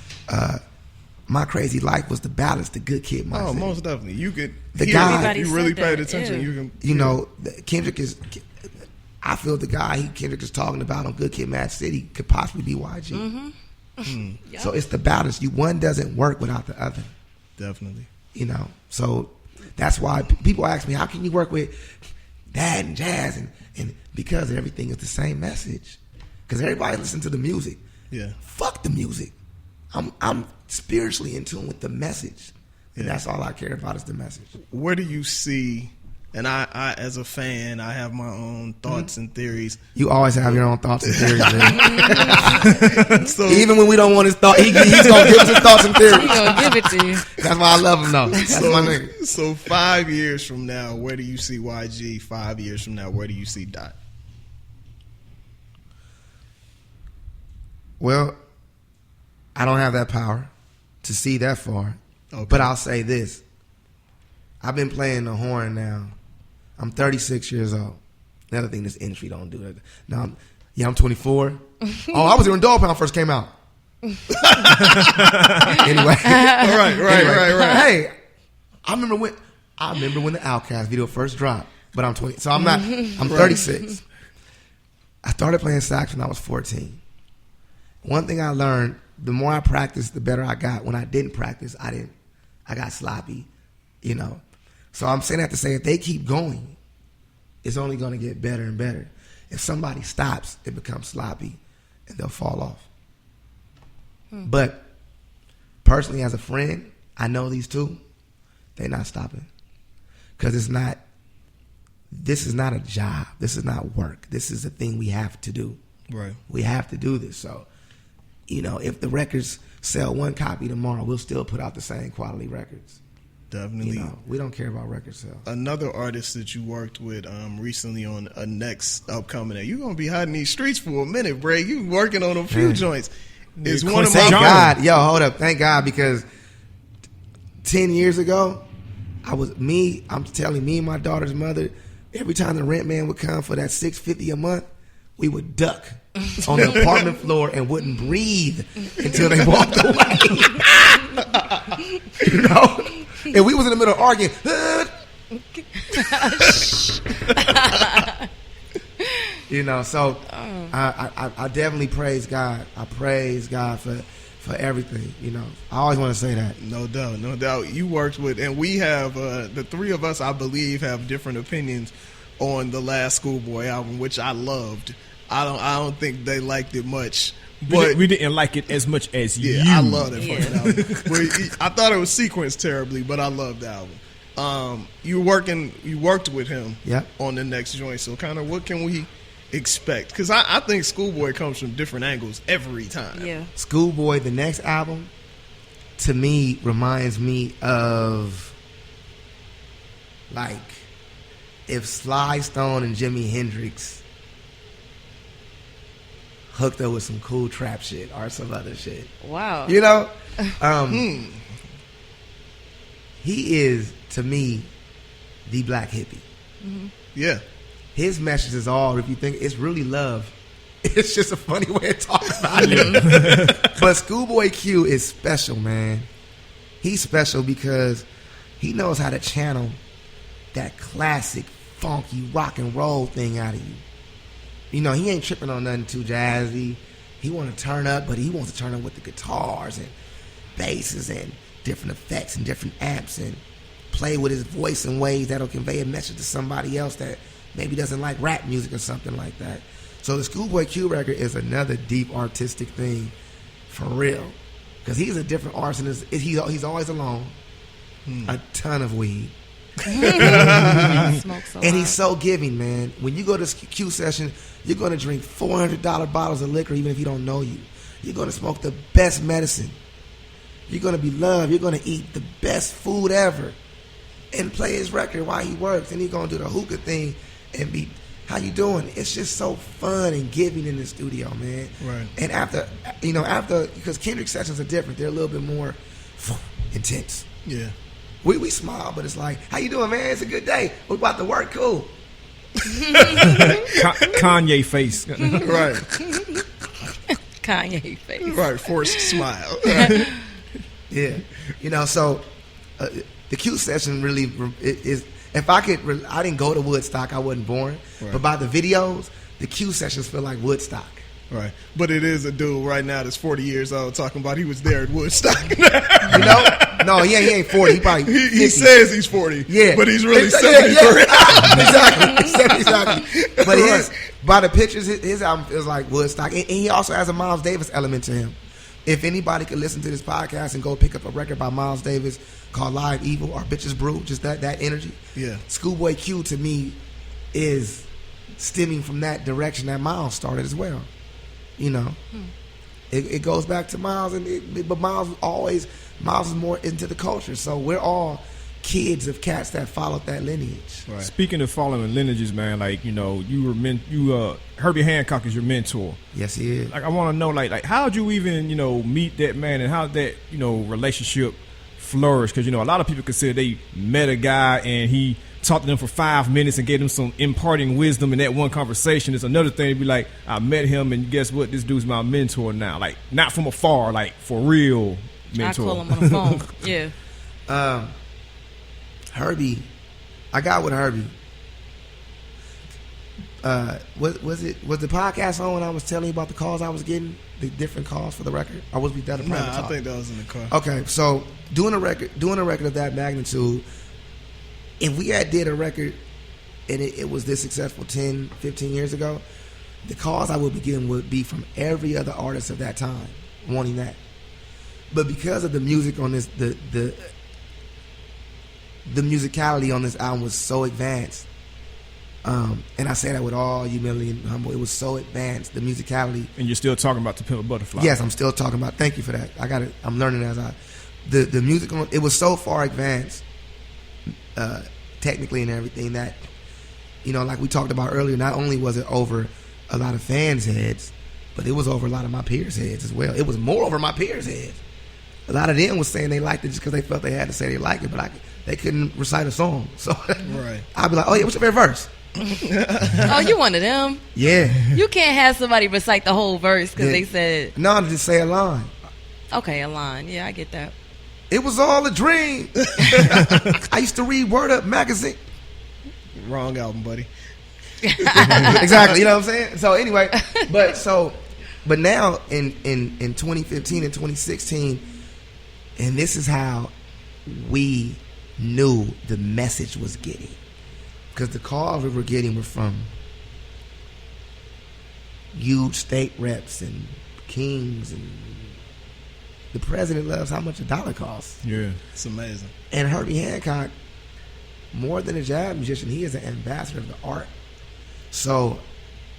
My Crazy Life was the balance, the good kid mindset. Oh, most definitely. You could the hear guy, if you really paid attention. You can, you know, Kendrick is. I feel the guy Kendrick is talking about on Good Kid, Mad City could possibly be YG. Yep. So it's the balance. One doesn't work without the other. Definitely. You know, so that's why people ask me, how can you work with Dad and Jazz? And because everything is the same message. Because everybody listens to the music. Yeah. Fuck the music. I'm spiritually in tune with the message. And that's all I care about is the message. Where do you see, and I as a fan, I have my own thoughts and theories. You always have your own thoughts and theories, man. So, even when we don't want his thoughts, he's going to give us his thoughts and theories. He gonna give it to you. That's why I love him, though. That's my nigga. So 5 years from now, where do you see YG? 5 years from now, where do you see Dot? Well, I don't have that power to see that far. Okay. But I'll say this. I've been playing the horn now. I'm 36 years old. Another thing this industry don't do. That. Now, I'm 24. Oh, I was here when Dog Pound first came out. Anyway. Right. Hey, I remember when the Outkast video first dropped. But I'm 20. So I'm 36. I started playing sax when I was 14. One thing I learned, the more I practiced, the better I got. When I didn't practice, I got sloppy, you know. So I'm saying that to say if they keep going, it's only going to get better and better. If somebody stops, it becomes sloppy and they'll fall off. But personally, as a friend, I know these two, they're not stopping. Because this is not a job. This is not work. This is a thing we have to do. Right. We have to do this. So, you know, if the records sell one copy tomorrow, we'll still put out the same quality records. Definitely. You know, we don't care about record sales. Another artist that you worked with recently on a next upcoming, you're going to be hiding these streets for a minute, Bray. You working on a few joints. It's one of my Thank God. Yo, hold up. Thank God, because 10 years ago, I'm telling me and my daughter's mother, every time the rent man would come for that $650 a month, we would duck. on the apartment floor and wouldn't breathe until they walked away. You know? And we was in the middle of arguing. You know, so I definitely praise God. I praise God for everything. You know, I always want to say that. No doubt, no doubt. You worked with, and we have the three of us, I believe, have different opinions on the last Schoolboy album, which I loved. I don't think they liked it much. But we didn't like it as much as you. I loved it fucking album. I thought it was sequenced terribly, but I loved the album. You worked with him on the next joint. So kind of what can we expect? Because I think Schoolboy comes from different angles every time. Yeah. Schoolboy, the next album, to me, reminds me of like if Sly Stone and Jimi Hendrix hooked up with some cool trap shit or some other shit. Wow. You know? He is, to me, the black hippie. Mm-hmm. Yeah. His message is all, if you think, it's really love. It's just a funny way of talking about it. But Schoolboy Q is special, man. He's special because he knows how to channel that classic, funky rock and roll thing out of you. You know, he ain't tripping on nothing too jazzy. He want to turn up, but he wants to turn up with the guitars and basses and different effects and different amps and play with his voice in ways that'll convey a message to somebody else that maybe doesn't like rap music or something like that. So the Schoolboy Q record is another deep artistic thing for real. Because he's a different artist. He's always alone. A ton of weed. And he's so giving, man. When you go to Q session, you're going to drink $400 bottles of liquor even if you don't know you. You're going to smoke the best medicine. You're going to be loved. You're going to eat the best food ever and play his record while he works. And he's going to do the hookah thing and be, how you doing? It's just so fun and giving in the studio, man. Right. And after, because Kendrick sessions are different. They're a little bit more intense. Yeah. We smile, but it's like, how you doing, man? It's a good day. We about to work, cool. Kanye face. Right. Kanye face. Right, forced smile. Yeah. You know, so the Q session really is, if I could, I didn't go to Woodstock, I wasn't born. Right. But by the videos, the Q sessions feel like Woodstock. Right. But it is a dude right now that's 40 years old talking about he was there at Woodstock. You know? No, he ain't 40. He probably 50. He says he's 40. Yeah. But he's really 70. Yeah. Exactly. But by the pictures, his album feels like Woodstock. And he also has a Miles Davis element to him. If anybody could listen to this podcast and go pick up a record by Miles Davis called Live Evil or Bitches Brew, just that energy. Yeah. Schoolboy Q to me is stemming from that direction that Miles started as well. You know, it goes back to Miles, but Miles is more into the culture. So we're all kids of cats that followed that lineage. Right. Speaking of following lineages, man, like, you know, Herbie Hancock is your mentor. Yes, he is. Like, I want to know, like how'd you even, you know, meet that man, and how that, you know, relationship flourished? Because, you know, a lot of people consider they met a guy and he talked to them for 5 minutes and gave them some imparting wisdom in that one conversation. It's another thing to be like, I met him and guess what? This dude's my mentor now. Like, not from afar, like for real mentor. I call him on the phone. Yeah. Herbie, I got with Herbie. Was the podcast on when I was telling you about the calls I was getting, the different calls for the record? Or was we done a private talk? I think that was in the car. Okay, so doing a record of that magnitude, if we had did a record and it was this successful 10, 15 years ago, the calls I would be getting would be from every other artist of that time wanting that. But because of the music on this, the musicality on this album was so advanced, and I say that with all humility and humble, it was so advanced, the musicality. And you're still talking about To Pimp a Butterfly. Yes, I'm still talking about. Thank you for that. I'm learning as the music on it was so far advanced, technically and everything, that, you know, like we talked about earlier, not only was it over a lot of fans' heads, but it was over a lot of my peers' heads as well. It was more over my peers' heads. A lot of them was saying they liked it just because they felt they had to say they liked it, but they couldn't recite a song. So right. I'd be like, oh yeah, what's your favorite verse? Oh, you one of them? Yeah. You can't have somebody recite the whole verse because they said. No, just say a line. Okay, a line. Yeah, I get that. It was all a dream. I used to read Word Up magazine. Wrong album, buddy. Exactly, you know what I'm saying? So anyway, but now in 2015 and 2016, and this is how we knew the message was getting. Because the calls we were getting were from huge state reps and kings, and the president loves how much a dollar costs. Yeah. It's amazing. And Herbie Hancock, more than a jazz musician, he is an ambassador of the art. So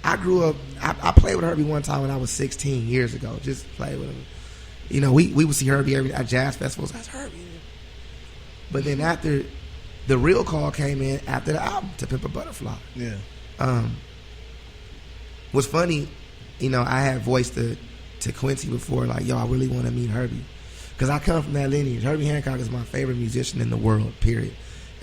I grew up, I played with Herbie one time when I was 16 years ago. Just played with him. You know, we would see Herbie at jazz festivals. That's Herbie. But then after, the real call came in after the album, To Pimp a Butterfly. Yeah. What's funny, you know, I had voiced to Quincy before, like, yo, I really want to meet Herbie. Because I come from that lineage. Herbie Hancock is my favorite musician in the world, period.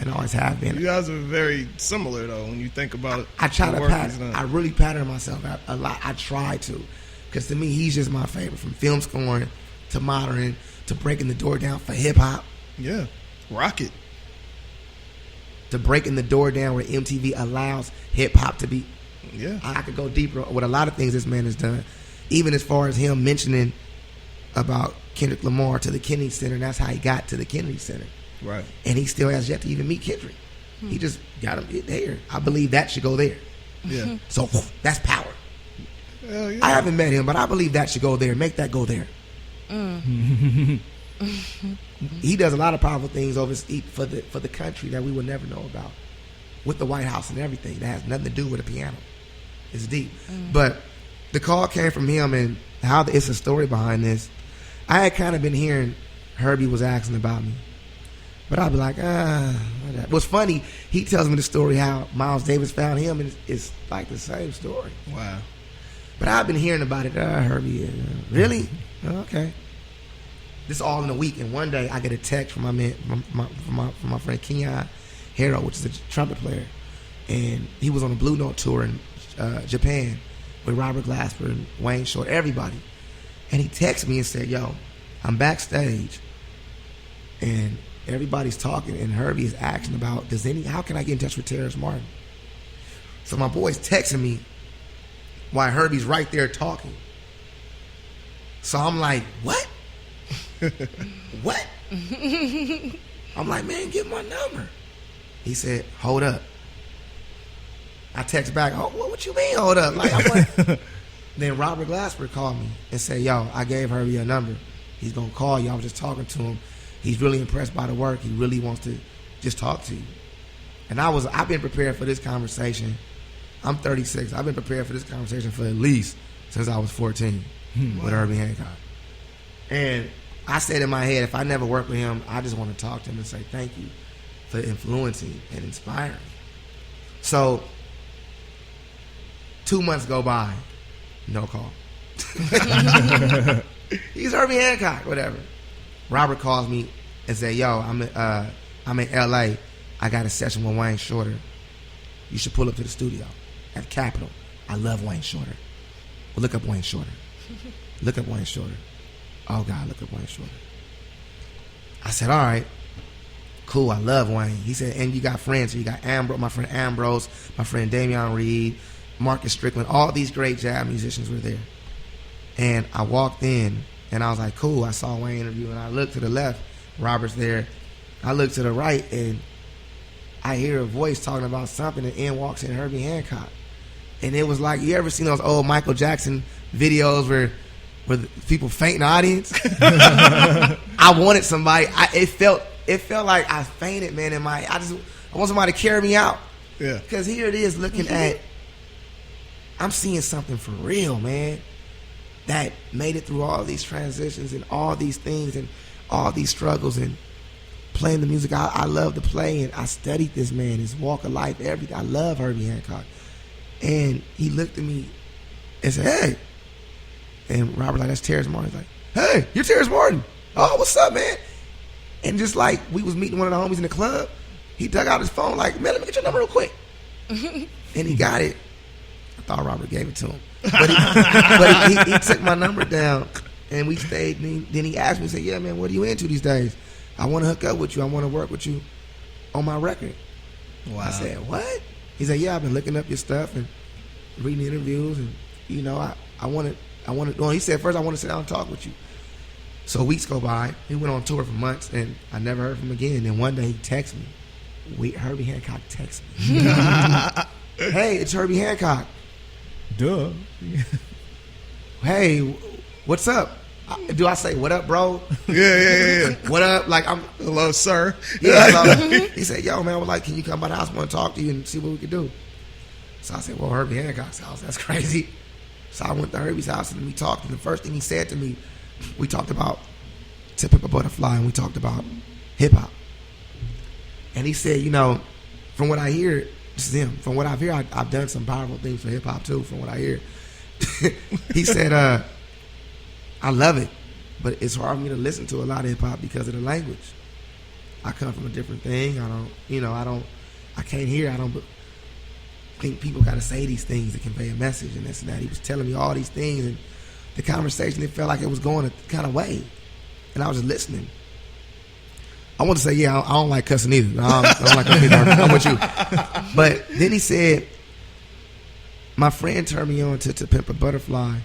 And always have been. You guys are very similar, though, when you think about I try the to work he's pattern. done. I really pattern myself a lot. I try to. Because to me, he's just my favorite. From film scoring to modern to breaking the door down for hip-hop. Yeah. Rocket. To breaking the door down where MTV allows hip-hop to be. Yeah. I could go deeper with a lot of things this man has done. Even as far as him mentioning about Kendrick Lamar to the Kennedy Center. That's how he got to the Kennedy Center. Right. And he still has yet to even meet Kendrick. He just got him there. I believe that should go there. Yeah. So that's power. Hell yeah. I haven't met him, but I believe that should go there. Make that go there. He does a lot of powerful things for the country that we will never know about, with the White House and everything. That has nothing to do with a piano. It's deep. But the call came from him, and it's a story behind this. I had kind of been hearing Herbie was asking about me, but I'd be like, whatever. What's funny, he tells me the story how Miles Davis found him, and it's like the same story. Wow. But I've been hearing about it. Herbie, really? Okay. This all in a week, and one day I get a text from my friend Kenyon Hero, which is a trumpet player, and he was on a Blue Note tour in Japan with Robert Glasper and Wayne Short, everybody. And he texted me and said, "Yo, I'm backstage, and everybody's talking, and Herbie is asking about how can I get in touch with Terrace Martin?" So my boy's texting me while Herbie's right there talking. So I'm like, what? What? I'm like, man, give my number. He said, hold up. I text back, oh, what you mean, hold up? Like, I'm like, then Robert Glasper called me and said, yo, I gave Herbie a number. He's going to call you. I was just talking to him. He's really impressed by the work. He really wants to just talk to you. And I've been prepared for this conversation. I'm 36. I've been prepared for this conversation for at least since I was 14 with Herbie Hancock. And I said in my head, if I never work with him, I just want to talk to him and say thank you for influencing and inspiring. So 2 months go by, no call. He's Herbie Hancock, whatever. Robert calls me and say, yo, I'm in LA. I got a session with Wayne Shorter. You should pull up to the studio at the Capitol. I love Wayne Shorter. Well, look up Wayne Shorter. Look up Wayne Shorter. Oh, God, look up Wayne Shorter. I said, all right, cool, I love Wayne. He said, and you got friends. So you got my friend Ambrose, my friend Damian Reed, Marcus Strickland. All these great jazz musicians were there. And I walked in, and I was like, cool, I saw Wayne interview. And I looked to the left, Robert's there. I looked to the right, and I hear a voice talking about something, and in walks in Herbie Hancock. And it was like, you ever seen those old Michael Jackson videos where the people faint in the audience? I wanted somebody. It felt like I fainted, man. I want somebody to carry me out. Yeah. Because here it is, looking at. I'm seeing something for real, man. That made it through all these transitions and all these things and all these struggles and playing the music I love to play, and I studied this man, his walk of life, everything. I love Herbie Hancock. And he looked at me and said, hey. And Robert like, that's Terrace Martin. He's like, hey, you're Terrace Martin. Oh, what's up, man? And just like we was meeting one of the homies in the club, he dug out his phone like, man, let me get your number real quick. and he got it. I thought Robert gave it to him, but he took my number down, and we stayed. And then he asked me, he said, "Yeah, man, what are you into these days? I want to hook up with you. I want to work with you on my record." Wow. I said, "What?" He said, "Yeah, I've been looking up your stuff and reading interviews, and you know, I want to. Well, he said first I want to sit down and talk with you." So weeks go by. He went on tour for months, and I never heard from him again. And one day he texted me. Herbie Hancock texted me. "Hey, it's Herbie Hancock. Duh. Hey, what's up?" Do I say, "What up, bro?" Yeah. "What up?" Like, I'm, "Hello, sir." Yeah. So he said, "Yo, man, I was like, can you come by the house? I want to talk to you and see what we could do." So I said, "Well, Herbie Hancock's house, that's crazy." So I went to Herbie's house and we talked. And the first thing he said to me, we talked about To Pimp a Butterfly, and we talked about hip hop. And he said, "You know, from what I hear," this is him. "From what I've heard, I've done some powerful things for hip hop too. From what I hear," he said, "I love it, but it's hard for me to listen to a lot of hip hop because of the language. I come from a different thing. I can't hear. I don't think people got to say these things to convey a message and this and that." He was telling me all these things, and the conversation, it felt like it was going a kind of way, and I was just listening. I want to say, yeah, I don't like cussing either. I don't like cussing either. I'm with you. But then he said, "My friend turned me on to Pimp a Butterfly,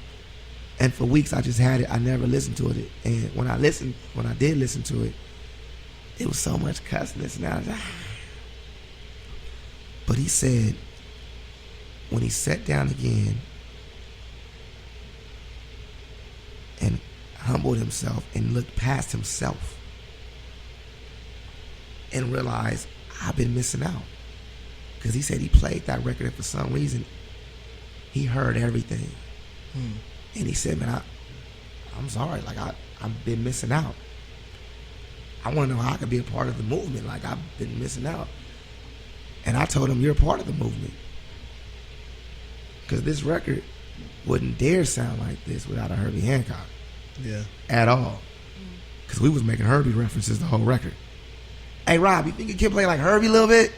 and for weeks I just had it. I never listened to it. And when I did listen to it, it was so much cussing this and that." But he said, when he sat down again and humbled himself and looked past himself and realized, I've been missing out. Because he said he played that record and for some reason he heard everything. And he said, "Man, I'm sorry. Like, I've been missing out. I want to know how I can be a part of the movement. Like, I've been missing out." And I told him, "You're a part of the movement. Because this record wouldn't dare sound like this without a Herbie Hancock." Yeah. At all. Because we was making Herbie references the whole record. "Hey, Rob, you think you can play like Herbie a little bit?"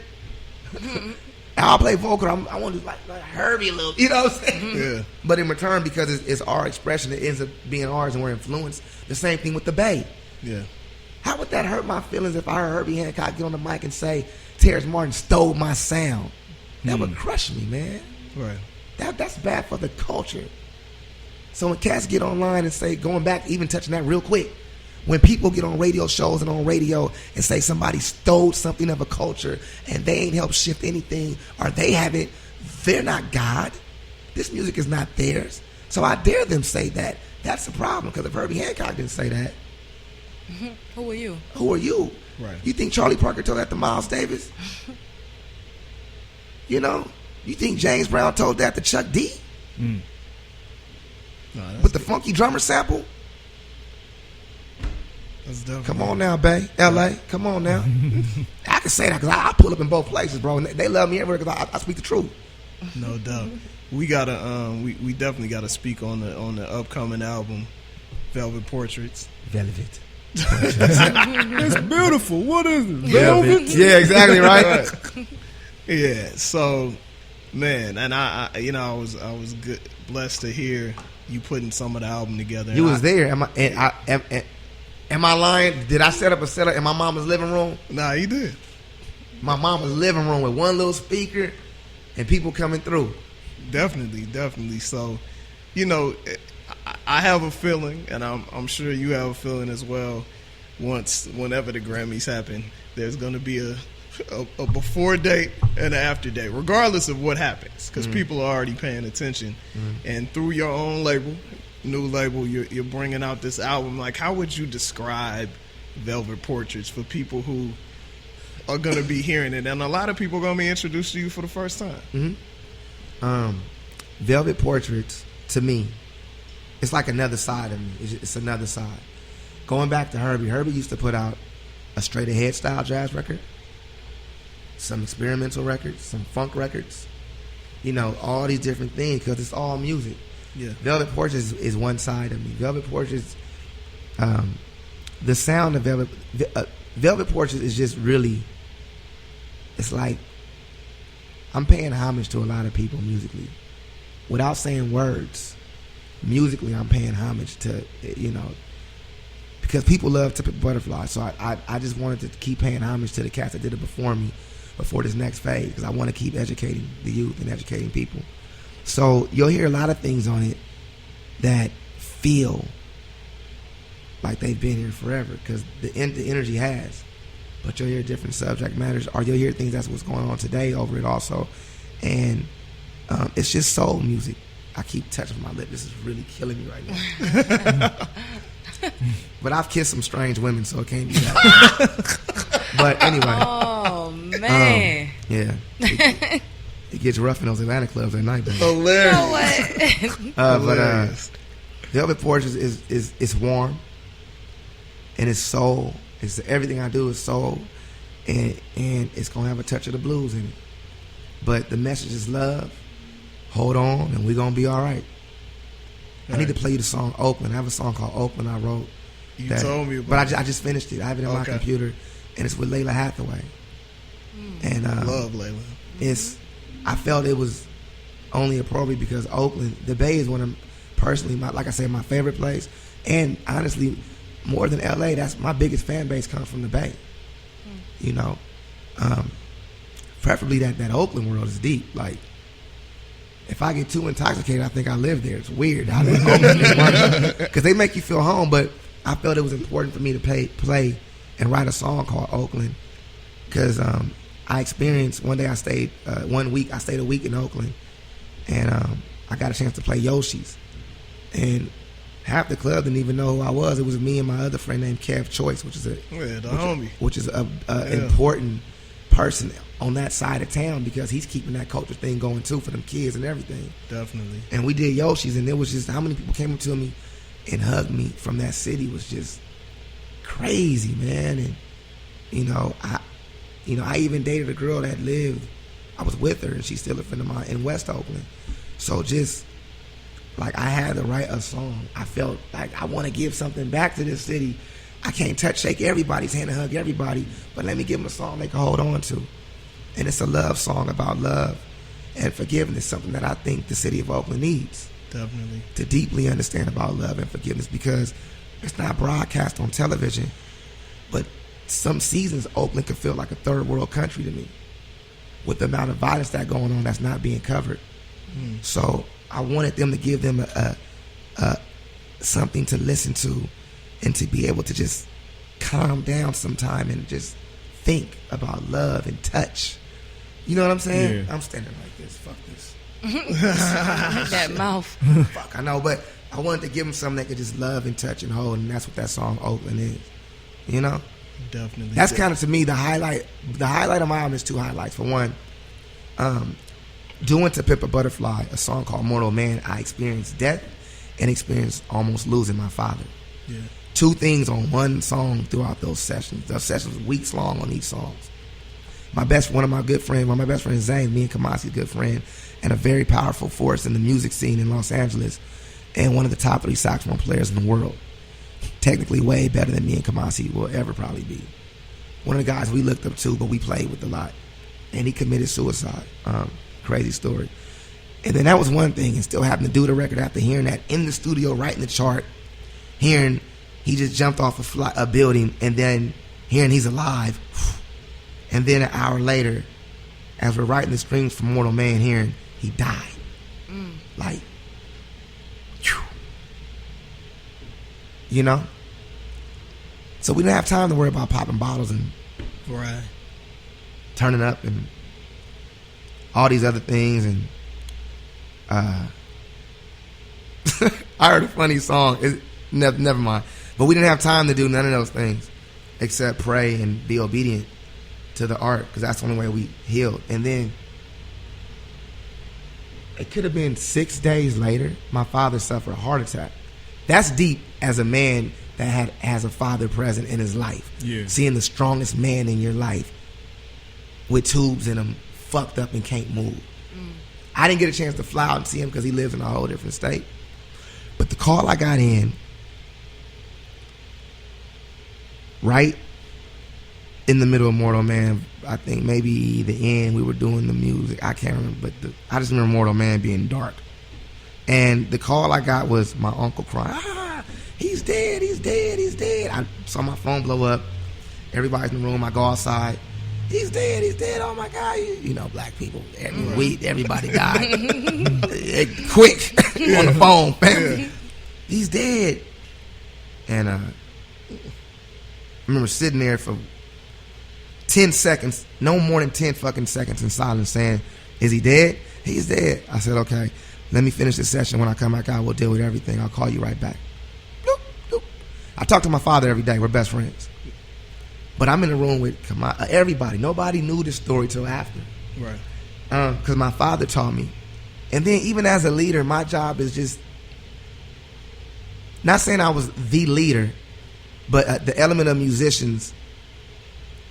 "I'll play vocal. I want to do like Herbie a little." You know what I'm saying? Yeah. But in return, because it's our expression, it ends up being ours and we're influenced. The same thing with the Bay. Yeah. How would that hurt my feelings if I heard Herbie Hancock get on the mic and say, Terrace Martin stole my sound? That would crush me, man. Right. That's bad for the culture. So when cats get online and say, going back, even touching that real quick, when people get on radio shows and on radio and say somebody stole something of a culture and they ain't helped shift anything, or they're not God. This music is not theirs. So I dare them say that. That's the problem, because if Herbie Hancock didn't say that, Who are you? who are you? Right. You think Charlie Parker told that to Miles Davis? You know? You think James Brown told that to Chuck D? No, With the funky drummer sample? that's definitely. Come on now, Bay. L.A., come on now. I can say that because I pull up in both places, bro. And they love me everywhere because I speak the truth. No doubt. We gotta we definitely gotta speak on the upcoming album, Velvet Portraits. Velvet. It's beautiful. What is it? Velvet. Yeah, exactly, right? Yeah. So, man, and I was good, blessed to hear you putting some of the album together. You was there. Am I lying? Did I set up a setup in my mama's living room? Nah, you did. My mama's living room with one little speaker and people coming through. Definitely. So, I have a feeling, and I'm sure you have a feeling as well. Whenever the Grammys happen, there's going to be a before date and an after date, regardless of what happens, because people are already paying attention. And through your own new label, you're bringing out this album. Like, how would you describe Velvet Portraits for people who are going to be hearing it, and a lot of people are going to be introduced to you for the first time? Velvet Portraits, to me, it's like another side of me. It's another side. Going back to Herbie used to put out a straight ahead style jazz record, some experimental records, some funk records, all these different things, because it's all music. Yeah. Velvet Portraits is one side of me. Velvet Portraits, the sound of Velvet Portraits is just really, it's like, I'm paying homage to a lot of people musically, without saying words. Musically, I'm paying homage to, you know, because people love To Pimp a Butterfly. So I just wanted to keep paying homage to the cats that did it before me, before this next phase, because I want to keep educating the youth and educating people. So you'll hear a lot of things on it that feel like they've been here forever, because the energy has. But you'll hear different subject matters, or you'll hear things that's what's going on today over it also. And it's just soul music. I keep touching my lip. This is really killing me right now. But I've kissed some strange women, so it can't be that. But anyway. Oh, man. Yeah. It gets rough in those Atlanta clubs at night. Hilarious. You know what? But Velvet Porch is warm, and it's soul. It's everything I do is soul, and it's gonna have a touch of the blues in it. But the message is love. Hold on, and we're gonna be all right. I need to play you the song Oakland. I have a song called Oakland I wrote. You told me about but I just finished it. I have it in my computer, and it's with Layla Hathaway. And love Layla. I felt it was only appropriate because Oakland, the Bay is one of, personally, like I said, my favorite place. And honestly, more than LA, that's my biggest fan base comes from the Bay. You know, preferably that Oakland world is deep. Like, if I get too intoxicated, I think I live there. It's weird. I live Oakland because they make you feel home. But I felt it was important for me to play and write a song called Oakland because I experienced one day I stayed a week in Oakland, and I got a chance to play Yoshi's, and half the club didn't even know who I was. It was me and my other friend named Kev Choice, which is an important person on that side of town because he's keeping that culture thing going too for them kids and everything. Definitely. And we did Yoshi's, and it was just how many people came up to me and hugged me from that city was just crazy, man. And I even dated a girl that lived. I was with her, and she's still a friend of mine in West Oakland. So just like I had to write a song. I felt like I want to give something back to this city. I can't shake everybody's hand and hug everybody, but let me give them a song they can hold on to. And it's a love song about love and forgiveness, something that I think the city of Oakland needs. Definitely. To deeply understand about love and forgiveness, because it's not broadcast on television, but some seasons Oakland can feel like a third world country to me with the amount of violence that's going on that's not being covered. So I wanted them to give them a something to listen to and to be able to just calm down sometime and just think about love and touch. You know what I'm saying? Yeah. I'm standing like this. Fuck this. That mouth. Fuck, I know, but I wanted to give them something they could just love and touch and hold, and that's what that song Oakland is. You know? Definitely. That's kind of, to me, the highlight. The highlight of my album is two highlights. For one, doing To Pimp a Butterfly, a song called Mortal Man, I experienced death and experienced almost losing my father. Yeah. Two things on one song throughout those sessions. Those sessions were weeks long on each songs. One of my best friends, Zane, me and Kamasi's good friend, and a very powerful force in the music scene in Los Angeles, and one of the top 3 saxophone players in the world. Technically way better than me and Kamasi will ever probably be. One of the guys we looked up to, but we played with a lot. And he committed suicide. Crazy story. And then that was one thing, and still having to do the record after hearing that in the studio, writing the chart, hearing he just jumped off a building, and then hearing he's alive. And then an hour later, as we're writing the strings for Mortal Man, hearing he died. Like, whew. You know? So we didn't have time to worry about popping bottles and turning up and all these other things. And I heard a funny song. Never mind. But we didn't have time to do none of those things except pray and be obedient to the art, because that's the only way we healed. And then it could have been 6 days later, my father suffered a heart attack. That's deep as a man that has a father present in his life. Yeah. Seeing the strongest man in your life with tubes in him, fucked up and can't move. I didn't get a chance to fly out and see him because he lives in a whole different state. But the call I got in, right in the middle of Mortal Man. I think maybe the end we were doing the music. I can't remember, but I just remember Mortal Man being dark. And the call I got was my uncle crying, he's dead, he's dead, he's dead. I saw my phone blow up. Everybody's in the room. I go outside. He's dead, oh my God. You know, black people, everybody died. Quick, on the phone, family. Yeah. He's dead. And I remember sitting there for 10 seconds, no more than 10 fucking seconds in silence saying, is he dead? He's dead. I said, okay, let me finish this session. When I come back out, we'll deal with everything. I'll call you right back. Bloop, bloop. I talk to my father every day. We're best friends. But I'm in the room with everybody. Nobody knew this story till after. Right. Because my father taught me. And then even as a leader, my job is just, not saying I was the leader, but the element of musicians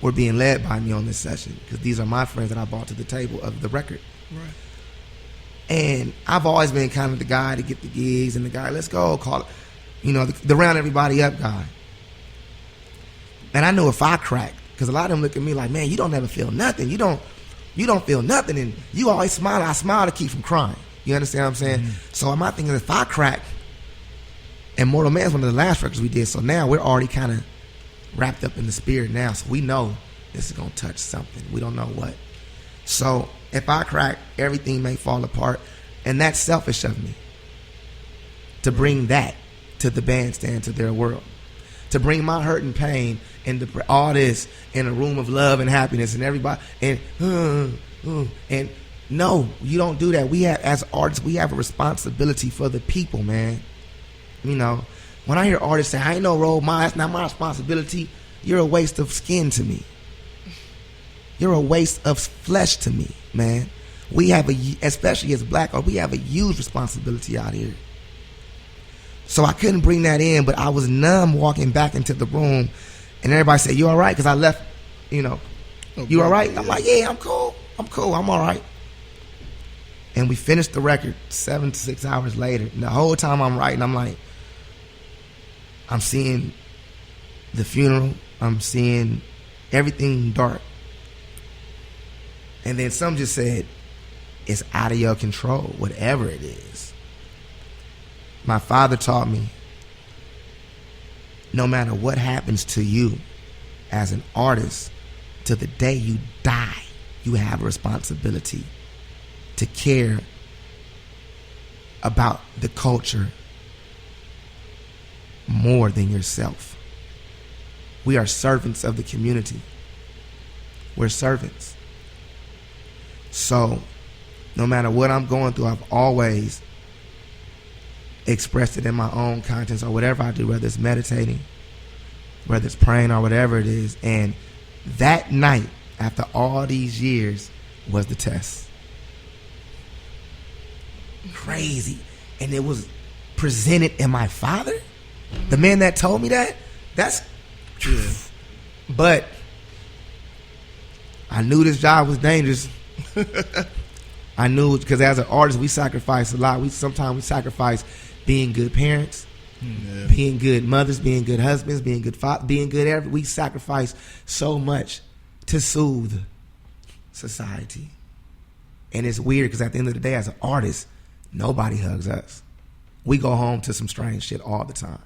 were being led by me on this session. Because these are my friends that I brought to the table of the record. Right. And I've always been kind of the guy to get the gigs and the guy, let's go, call it, you know, the round everybody up guy. And I knew if I cracked, because a lot of them look at me like, man, you don't ever feel nothing. You don't feel nothing, and you always smile. I smile to keep from crying. You understand what I'm saying? Mm-hmm. So my thing is, if I crack, and Mortal Man's one of the last records we did, so now we're already kind of wrapped up in the spirit now, so we know this is going to touch something. We don't know what. So if I crack, everything may fall apart, and that's selfish of me to bring that to the bandstand, to their world. To bring my hurt and pain and all this in a room of love and happiness and everybody and no, you don't do that. We have, as artists, we have a responsibility for the people, man. You know, when I hear artists say, I ain't no role model, that's not my responsibility, you're a waste of skin to me. You're a waste of flesh to me, man. We have especially as black artists, we have a huge responsibility out here. So I couldn't bring that in, but I was numb walking back into the room, and everybody said, you all right? Because I left, you know, you all right? Yeah. I'm like, yeah, I'm cool, I'm all right. And we finished the record 7 to 6 hours later. And the whole time I'm writing, I'm like, I'm seeing the funeral, I'm seeing everything dark. And then some just said, it's out of your control, whatever it is. My father taught me, no matter what happens to you as an artist, to the day you die, you have a responsibility to care about the culture more than yourself. We are servants of the community. We're servants. So, no matter what I'm going through, I've always expressed it in my own conscience or whatever I do, whether it's meditating, whether it's praying or whatever it is. And that night, after all these years, was the test. Crazy. And it was presented in my father, the man that told me that. That's true. But I knew this job was dangerous. I knew, because as an artist, we sacrifice a lot. Sometimes we sacrifice being good parents, being good mothers, being good husbands, being good fathers, being good we sacrifice so much to soothe society. And it's weird because at the end of the day, as an artist, nobody hugs us. We go home to some strange shit all the time.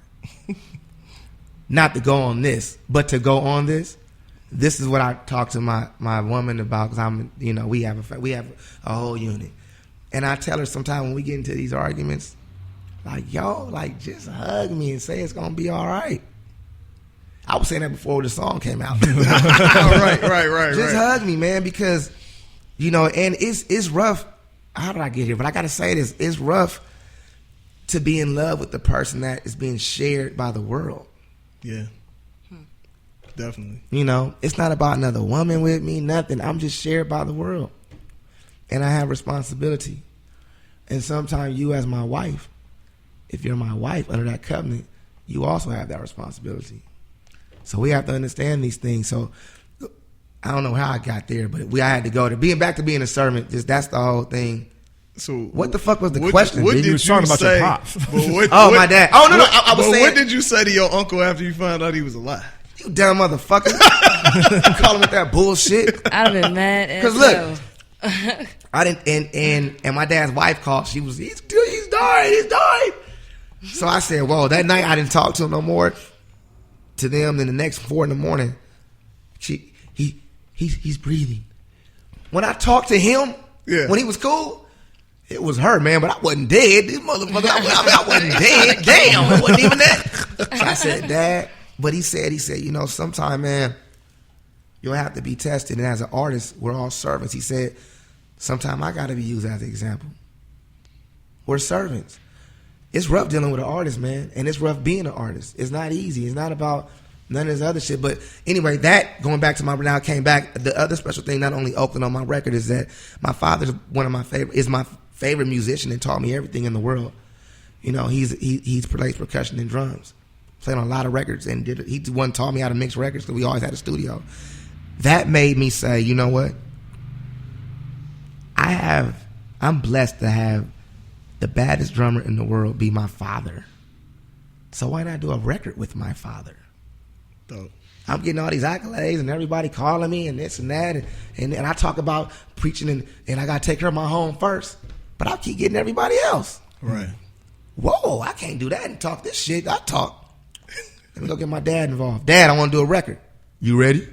Not to go on this, but to go on this. This is what I talk to my woman about, because we have a whole unit, and I tell her sometimes when we get into these arguments, like, yo, like, just hug me and say it's gonna be all right. I was saying that before the song came out. right. Just hug me, man, because and it's rough. How did I get here? But I gotta say this: it's rough to be in love with the person that is being shared by the world. Yeah. Definitely. It's not about another woman with me, nothing. I'm just shared by the world. And I have responsibility. And sometimes you as my wife, if you're my wife under that covenant, you also have that responsibility. So we have to understand these things. So I don't know how I got there, but I had to go to being a servant. That's the whole thing. So what the fuck was the question? What did you talking about say? Your pops? My dad. Oh no, I was saying. What did you say to your uncle after you found out he was alive? You dumb motherfucker. Call him with that bullshit. I'd have been mad as Because look, I didn't, and my dad's wife called. He's dying. So I said, whoa, that night I didn't talk to him no more. To them, then the next 4 a.m, he's breathing. When I talked to him, when he was cool, it was her, man, but I wasn't dead. This motherfucker, I wasn't dead. Damn, it wasn't even that. So I said, Dad, but he said, sometime, man, you'll have to be tested. And as an artist, we're all servants. He said, sometime I got to be used as an example. We're servants. It's rough dealing with an artist, man, and it's rough being an artist. It's not easy. It's not about none of this other shit. But anyway, that, going back to now I came back, the other special thing, not only Oakland on my record, is that my father's my favorite musician and taught me everything in the world. He's plays percussion and drums. Played on a lot of records, and he the one taught me how to mix records because we always had a studio. That made me say, you know what? I'm blessed to have the baddest drummer in the world be my father. So why not do a record with my father? Dope. I'm getting all these accolades and everybody calling me and this and that. And I talk about preaching and I got to take care of my home first. But I keep getting everybody else. Right. Whoa, I can't do that and talk this shit. I talk. Let me go get my dad involved. Dad, I want to do a record. You ready?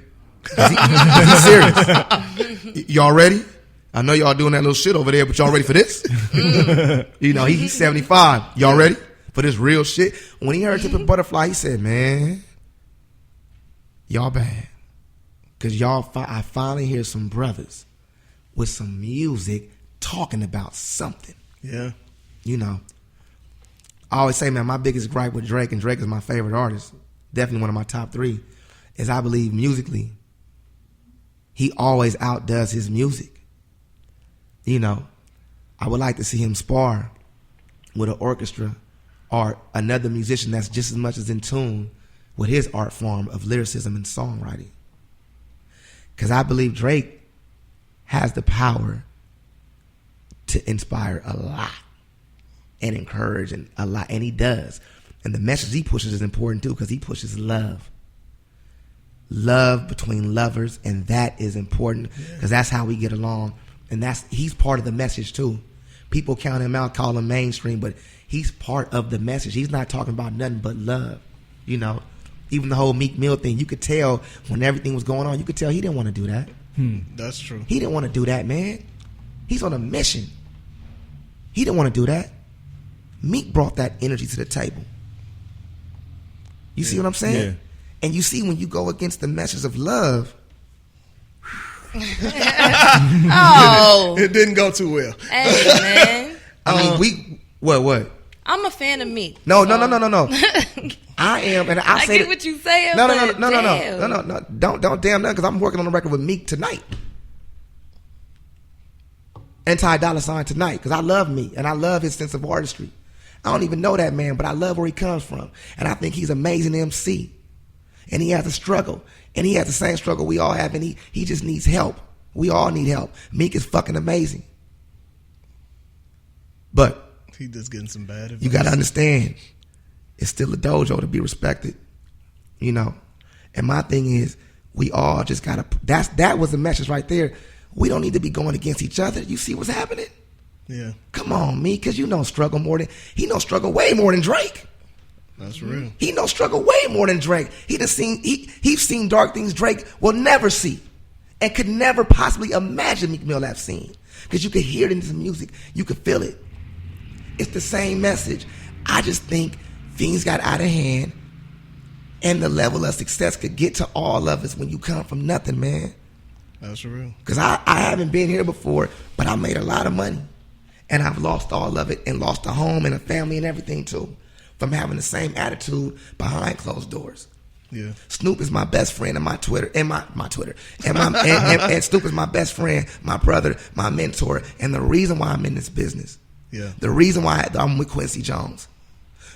He's serious. Y'all ready? I know y'all doing that little shit over there, but y'all ready for this? He's 75. Y'all ready for this real shit? When he heard Tip and Butterfly, he said, man, y'all bad. Because I finally hear some brothers with some music talking about something. Yeah. I always say, man, my biggest gripe with Drake, and Drake is my favorite artist, definitely one of my top 3, is I believe musically, he always outdoes his music. I would like to see him spar with an orchestra or another musician that's just as much as in tune with his art form of lyricism and songwriting. Because I believe Drake has the power to inspire a lot and encourage a lot, and he does. And the message he pushes is important too, because he pushes love. Love between lovers, and that is important because that's how we get along. And he's part of the message too. People count him out, call him mainstream, but he's part of the message. He's not talking about nothing but love. Even the whole Meek Mill thing, you could tell when everything was going on, you could tell he didn't want to do that. That's true. He didn't want to do that, man. He's on a mission. He didn't want to do that. Meek brought that energy to the table. You see what I'm saying? Yeah. And you see when you go against the message of love. Oh, It didn't go too well. hey man, I mean, what? I'm a fan of Meek. No. I am, and I say get what you saying. No. Don't damn nothing, because I'm working on a record with Meek tonight. And Ty Dolla $ign tonight, because I love Meek and I love his sense of artistry. I don't even know that man, but I love where he comes from, and I think he's amazing MC. And he has a struggle, and he has the same struggle we all have, and he just needs help. We all need help. Meek is fucking amazing, but He just getting some bad advice. you got to understand, it's still a dojo to be respected, And my thing is, we all just got to. That was the message right there. We don't need to be going against each other. You see what's happening? Yeah. Come on, Meek, because struggle more than he struggle way more than Drake. That's real. He struggle way more than Drake. He's seen dark things Drake will never see and could never possibly imagine Meek Mill have seen. Because you could hear it in his music. You could feel it. It's the same message. I just think things got out of hand, and the level of success could get to all of us when you come from nothing, man. That's real. Because I haven't been here before, but I made a lot of money. And I've lost all of it and lost a home and a family and everything too, from having the same attitude behind closed doors. Yeah. Snoop is my best friend and my Twitter and my Twitter and Snoop is my best friend, my brother, my mentor, and the reason why I'm in this business. Yeah. The reason why I'm with Quincy Jones.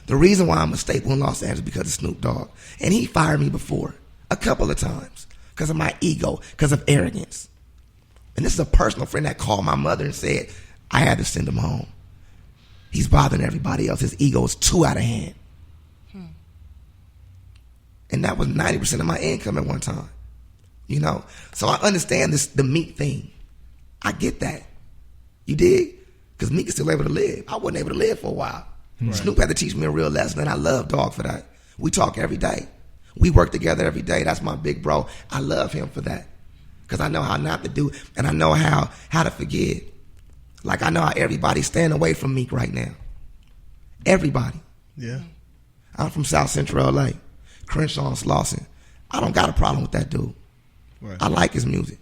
The reason why I'm a staple in Los Angeles because of Snoop Dogg. And he fired me before a couple of times because of my ego, because of arrogance. And this is a personal friend that called my mother and said, I had to send him home. He's bothering everybody else. His ego is too out of hand. And that was 90% of my income at one time. You know? So I understand the Meek thing. I get that. You dig? Because Meek is still able to live. I wasn't able to live for a while. Right. Snoop had to teach me a real lesson, and I love Dog for that. We talk every day. We work together every day. That's my big bro. I love him for that. Because I know how not to do it, and I know how to forgive. Like I know how everybody's staying away from Meek right now. Everybody. Yeah. I'm from South Central LA. Crenshaw and Slauson. I don't got a problem with that dude. Right. I like his music.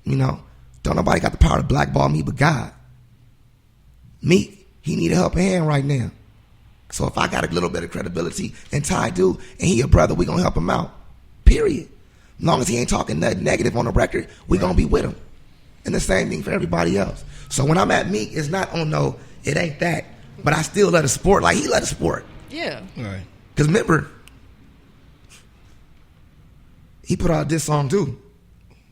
You know, don't nobody got the power to blackball me but God. Meek, he need a helping hand right now. So if I got a little bit of credibility and Ty do, and he a brother, we gonna help him out. Period. As long as he ain't talking nothing negative on the record, we gonna be with him. And the same thing for everybody else. So when I'm at Meek, it's not on no, it ain't that. But I still let it support like he let it support. Yeah. Right. Because remember, he put out this song too.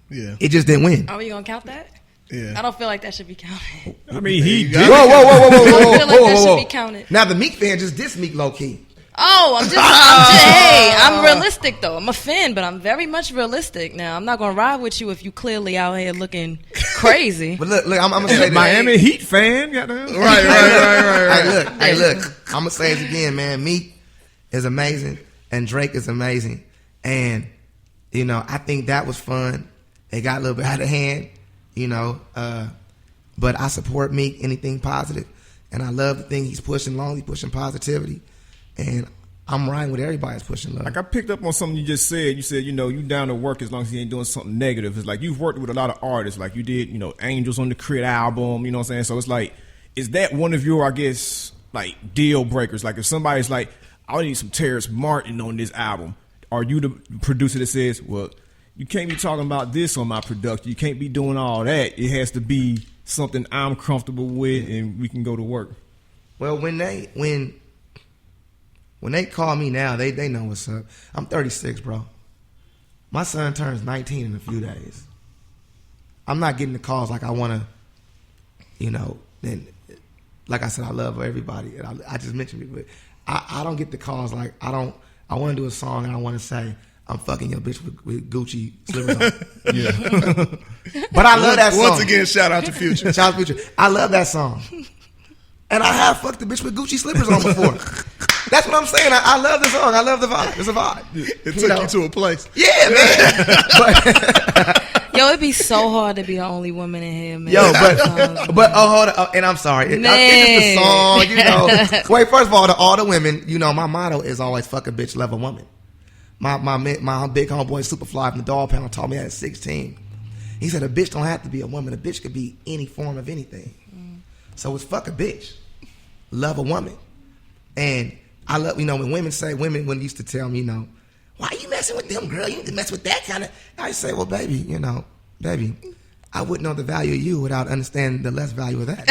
Yeah. It just didn't win. Are we going to count that? Yeah. I don't feel like that should be counted. I mean, he did. Whoa. I don't feel like that should be counted. Now the Meek fan just dissed Meek low key. Oh, I'm realistic though. I'm a fan, but I'm very much realistic. Now, I'm not going to ride with you if you clearly out here looking crazy. But look, I'm going to say this. Miami Heat fan. Goddamn. Right. Hey, look. I'm going to say it again, man. Meek is amazing, and Drake is amazing. And, you know, I think that was fun. It got a little bit out of hand, you know. But I support Meek, anything positive. And I love the thing he's pushing long. He's pushing positivity. And I'm riding with everybody that's pushing love. Like I picked up on something you just said. You said, you know, you down to work as long as you ain't doing something negative. It's like you've worked with a lot of artists. Like you did, you know, Angels on the Crit album, you know what I'm saying? So it's like, is that one of your, I guess, like deal breakers? Like if somebody's like, I need some Terrace Martin on this album. Are you the producer that says, well, you can't be talking about this on my production. You can't be doing all that. It has to be something I'm comfortable with and we can go to work. Well, when they call me now, they know what's up. I'm 36, bro. My son turns 19 in a few days. I'm not getting the calls like I want to, you know, then, like I said, I love everybody. And I just mentioned it, but I don't get the calls like I want to do a song and I want to say, I'm fucking your bitch with Gucci slippers on. Yeah. But I love that song. Once again, shout out to Future. Shout out to Future. I love that song. And I have fucked the bitch with Gucci slippers on before. That's what I'm saying. I love the song. I love the vibe. It's a vibe. It took you to a place. Yeah, man. Yo, it'd be so hard to be the only woman in here, man. Yo, but hold on. And I'm sorry. It's the song, you know. Wait, first of all the women, you know, my motto is always fuck a bitch, love a woman. My big homeboy Superfly from the Dog Pound taught me that at 16. He said a bitch don't have to be a woman. A bitch could be any form of anything. So it's fuck a bitch, love a woman. And I love, you know, when women used to tell me, you know, why are you messing with them, girl? You need to mess with that kind of. I say, well, baby, I wouldn't know the value of you without understanding the less value of that.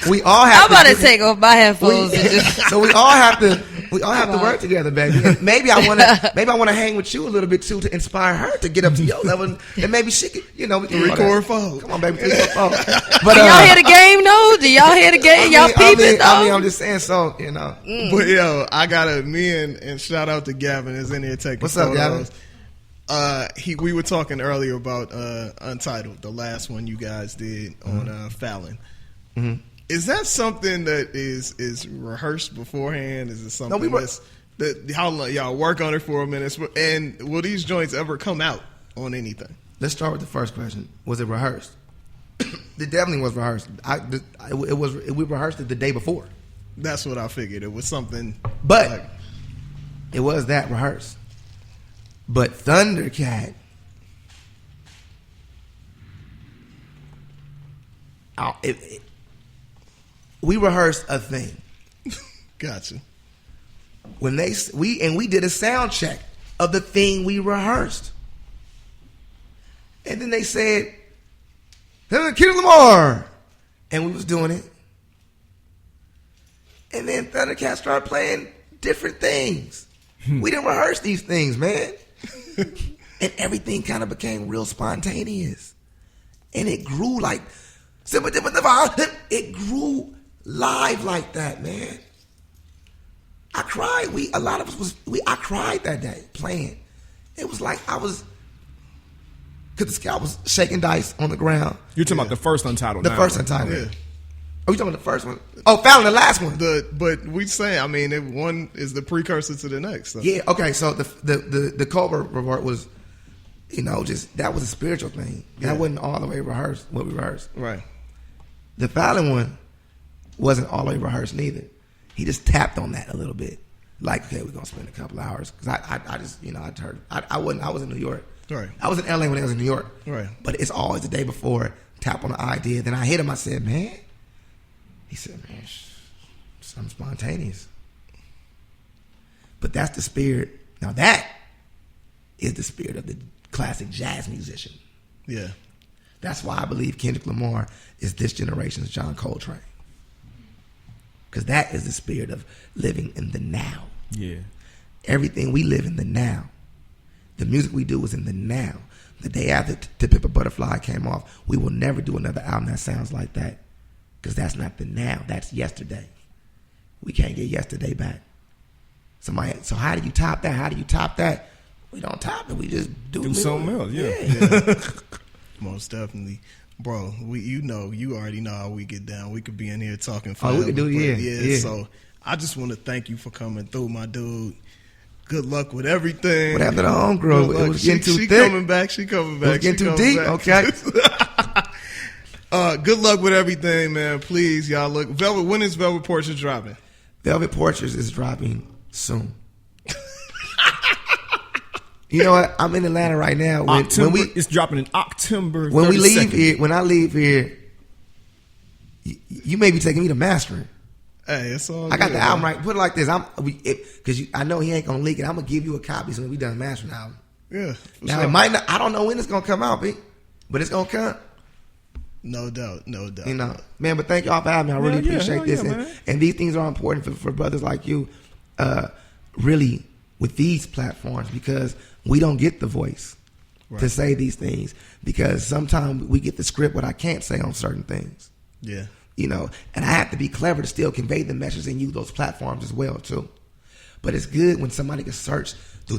So we all have. I'm about to take off my headphones. So we all have to work together, baby. And maybe I want to hang with you a little bit too to inspire her to get up to your level, and maybe she could, you know, we can record phone. Come on, baby, 3, 4, 4. But do y'all hear the game? No, do y'all hear the game? Y'all peeping? I'm just saying, so you know. But yo, I gotta and shout out to Gavin is in here taking What's up, photos. Gavin? We were talking earlier about Untitled, the last one you guys did on Fallon. Mm-hmm. Is that something that is rehearsed beforehand? Is it something how long y'all work on it for a minute? And will these joints ever come out on anything? Let's start with the first question. Was it rehearsed? It definitely was rehearsed. We rehearsed it the day before. That's what I figured. It was something. But it was that rehearsed. But Thundercat, we rehearsed a thing. Gotcha. When we did a sound check of the thing we rehearsed, and then they said, Kendrick Lamar, and we was doing it, and then Thundercat started playing different things. We didn't rehearse these things, man. And everything kind of became real spontaneous. And it grew like, it grew live like that, man. I cried. A lot of us I cried that day playing. It was like because the scout was shaking dice on the ground. You're talking about the first Untitled. The first Untitled. Yeah. Oh, you talking about the first one? Oh, Fallon, the last one. But we saying, I mean, one is the precursor to the next. So. Yeah. Okay. So the Cobra report was, just that was a spiritual thing. That wasn't all the way rehearsed. What we rehearsed. Right. The Fallon one wasn't all the way rehearsed neither. He just tapped on that a little bit. Like, okay, we're gonna spend a couple hours because I just I was in New York. Right. I was in LA when I was in New York. Right. But it's always the day before. Tap on the idea. Then I hit him. I said, man. He said, man, something spontaneous. But that's the spirit. Now that is the spirit of the classic jazz musician. Yeah. That's why I believe Kendrick Lamar is this generation's John Coltrane. Because that is the spirit of living in the now. Yeah. Everything we live in the now. The music we do is in the now. The day after To Pimp a Butterfly came off, we will never do another album that sounds like that. Because that's not the now. That's yesterday. We can't get yesterday back. So how do you top that? How do you top that? We don't top it. We just do something else. Yeah. Most definitely. Bro, you already know how we get down. We could be in here talking forever. Oh, we could do it, yeah. So I just want to thank you for coming through, my dude. Good luck with everything. What happened to the homegirl? It was getting too thick. Coming back. She coming back. It was getting too deep. Okay. Good luck with everything, man. Please, y'all look. When is Velvet Portraits dropping? Velvet Portraits is dropping soon. You know what? I'm in Atlanta right now. It's dropping in October. When we leave here, when I leave here, you may be taking me to mastering. Hey, it's all. I got the album right. Put it like this: because I know he ain't gonna leak it. I'm gonna give you a copy so when we done mastering the album. Yeah. Now it might not. I don't know when it's gonna come out, but it's gonna come. No doubt. Man. But thank y'all for having me. I really appreciate this, man. and these things are important for brothers like you. Really, with these platforms, because we don't get the voice to say these things, because sometimes we get the script what I can't say on certain things. Yeah. And I have to be clever to still convey the message and use those platforms as well too. But it's good when somebody can search through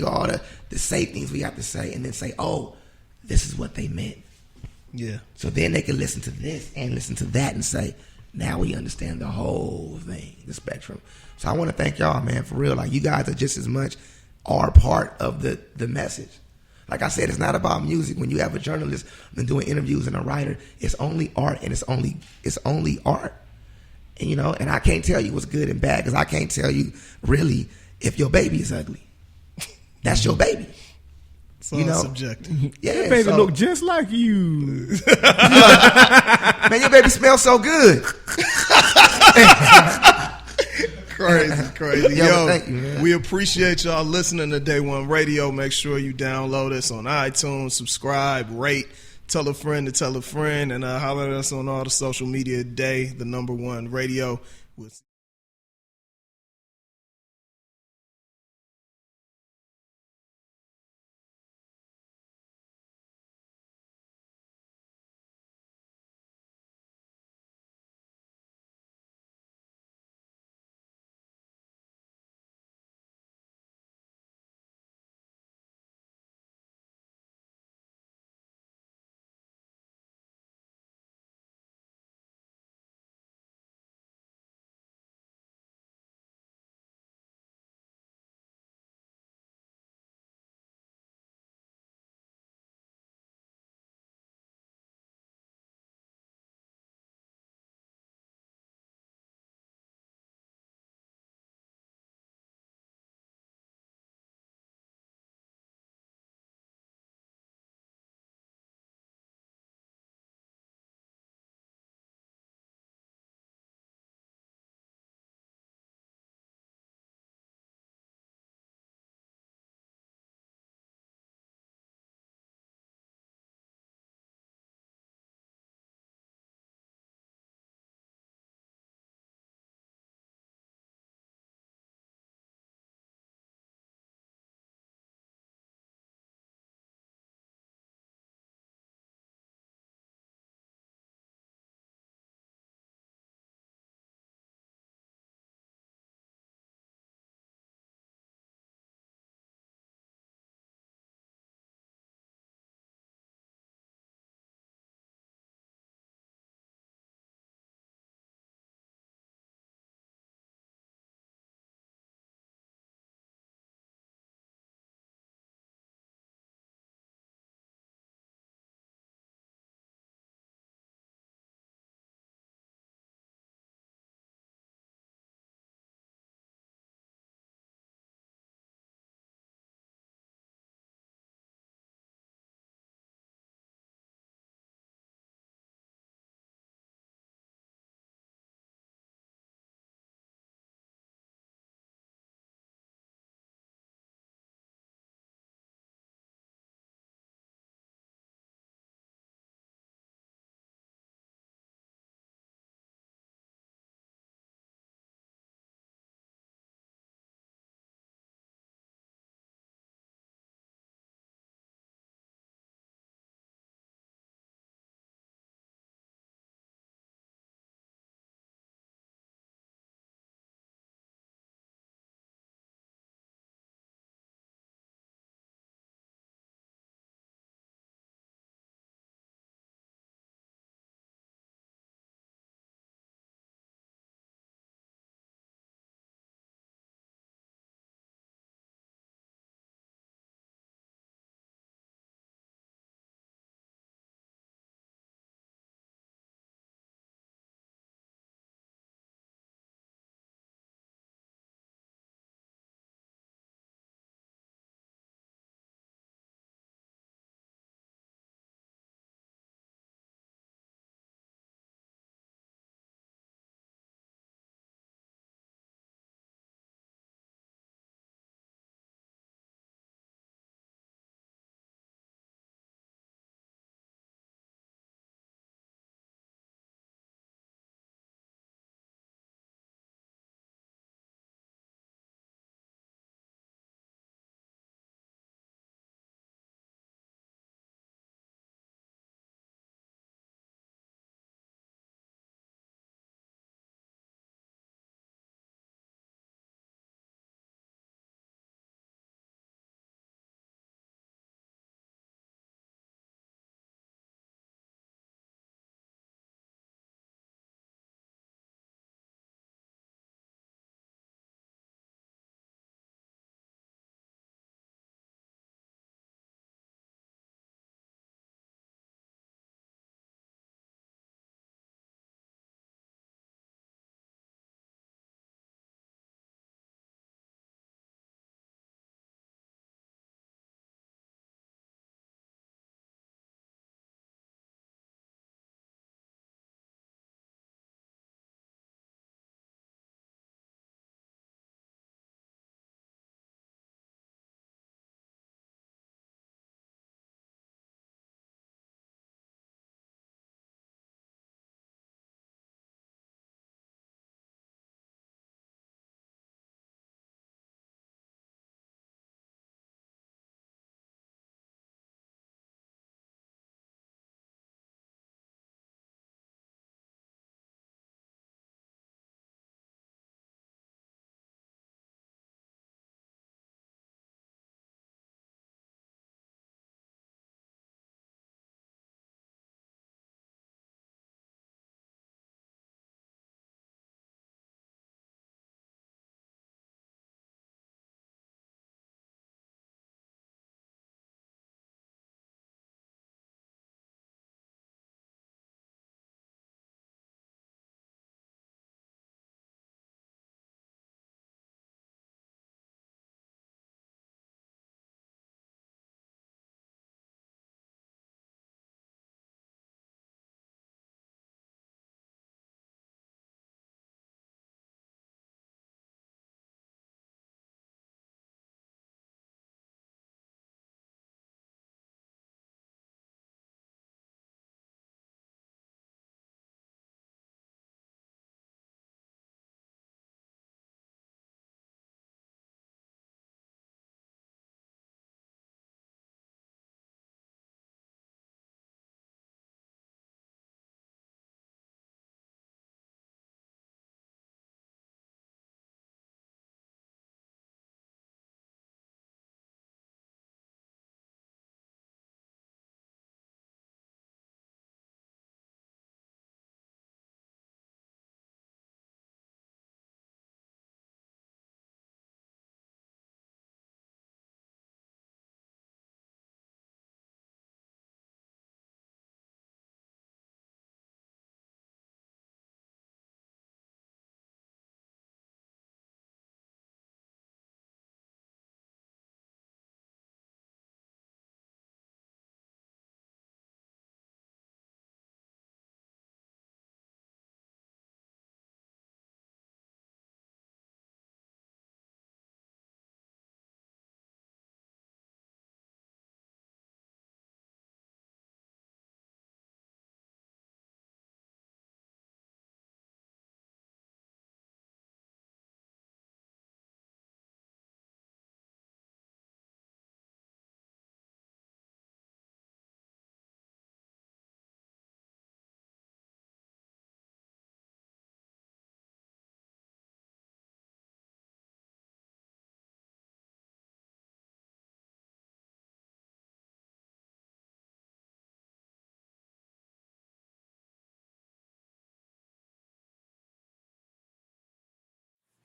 all the safe things we have to say and then say, oh, this is what they meant. Yeah. So then they can listen to this and listen to that and say, now we understand the whole thing, the spectrum. So I want to thank y'all, man, for real. Like, you guys are just as much are part of the message. Like I said, it's not about music. When you have a journalist and doing interviews and a writer, it's only art, and it's only art. And and I can't tell you what's good and bad, because I can't tell you really if your baby is ugly. That's your baby. It's all subjective. Yeah, your baby look just like you. Man, your baby smells so good. Crazy. Yo, thank you, man. We appreciate y'all listening to Day One Radio. Make sure you download us on iTunes, subscribe, rate, tell a friend to tell a friend, and holler at us on all the social media today. The #1 radio.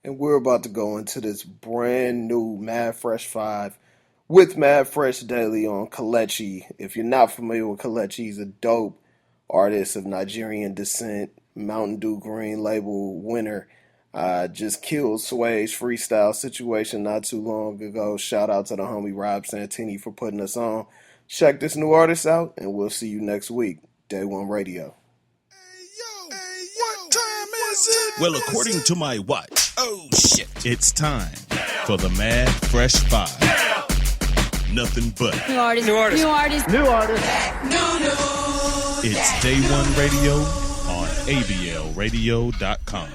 And we're about to go into this brand new Mad Fresh 5 with Mad Fresh Daily on Kelechi. If you're not familiar with Kelechi, he's a dope artist of Nigerian descent, Mountain Dew Green label winner. Just killed Sway's freestyle situation not too long ago. Shout out to the homie Rob Santini for putting us on. Check this new artist out, and we'll see you next week. Day One Radio. What time is it? Well, according to my watch, oh shit, it's time for the Mad Fresh 5. Nothing but New artist. it's Day One Radio on ablradio.com.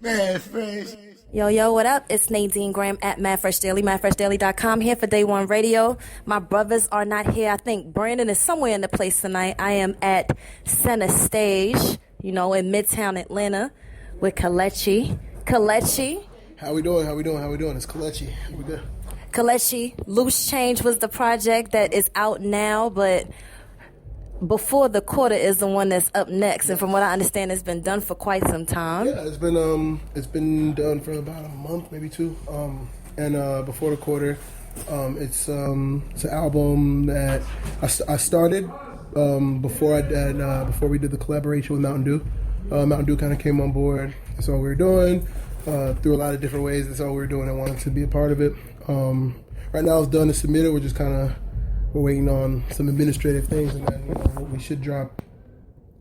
Mad Fresh. Yo, what up? It's Nadine Graham at Mad Fresh Daily, madfreshdaily.com, here for Day One Radio. My brothers are not here. I think Brandon is somewhere in the place tonight. I am at Center Stage, in Midtown Atlanta with Kelechi. Kelechi. How we doing? It's Kelechi. We good? Kelechi. Loose Change was the project that is out now, but Before the Quarter is the one that's up next, and from what I understand, it's been done for quite some time. Yeah, it's been done for about a month, maybe two. And Before the Quarter, it's an album that I started before we did the collaboration with Mountain Dew. Mountain Dew kind of came on board. That's all we were doing. Through a lot of different ways. That's all we were doing. I wanted to be a part of it. Right now, it's done and submitted. We're waiting on some administrative things, and then we should drop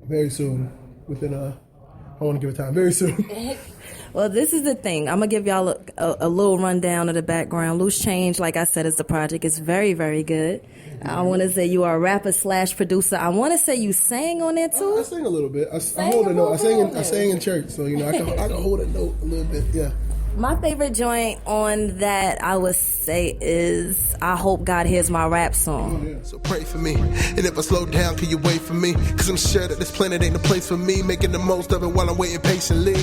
very soon. I want to give it time. Very soon. Well, this is the thing. I'm going to give y'all a little rundown of the background. Loose Change, like I said, is the project. It's very, very good. I want to say you are a rapper / producer. I want to say you sang on it too. I sing a little bit. I hold a note. I sang in church, so I can hold a note a little bit. Yeah. My favorite joint on that, I would say, is I Hope God Hears My Rap Song. So pray for me, and if I slow down, can you wait for me? Cause I'm sure that this planet ain't the place for me, making the most of it while I'm waiting patiently.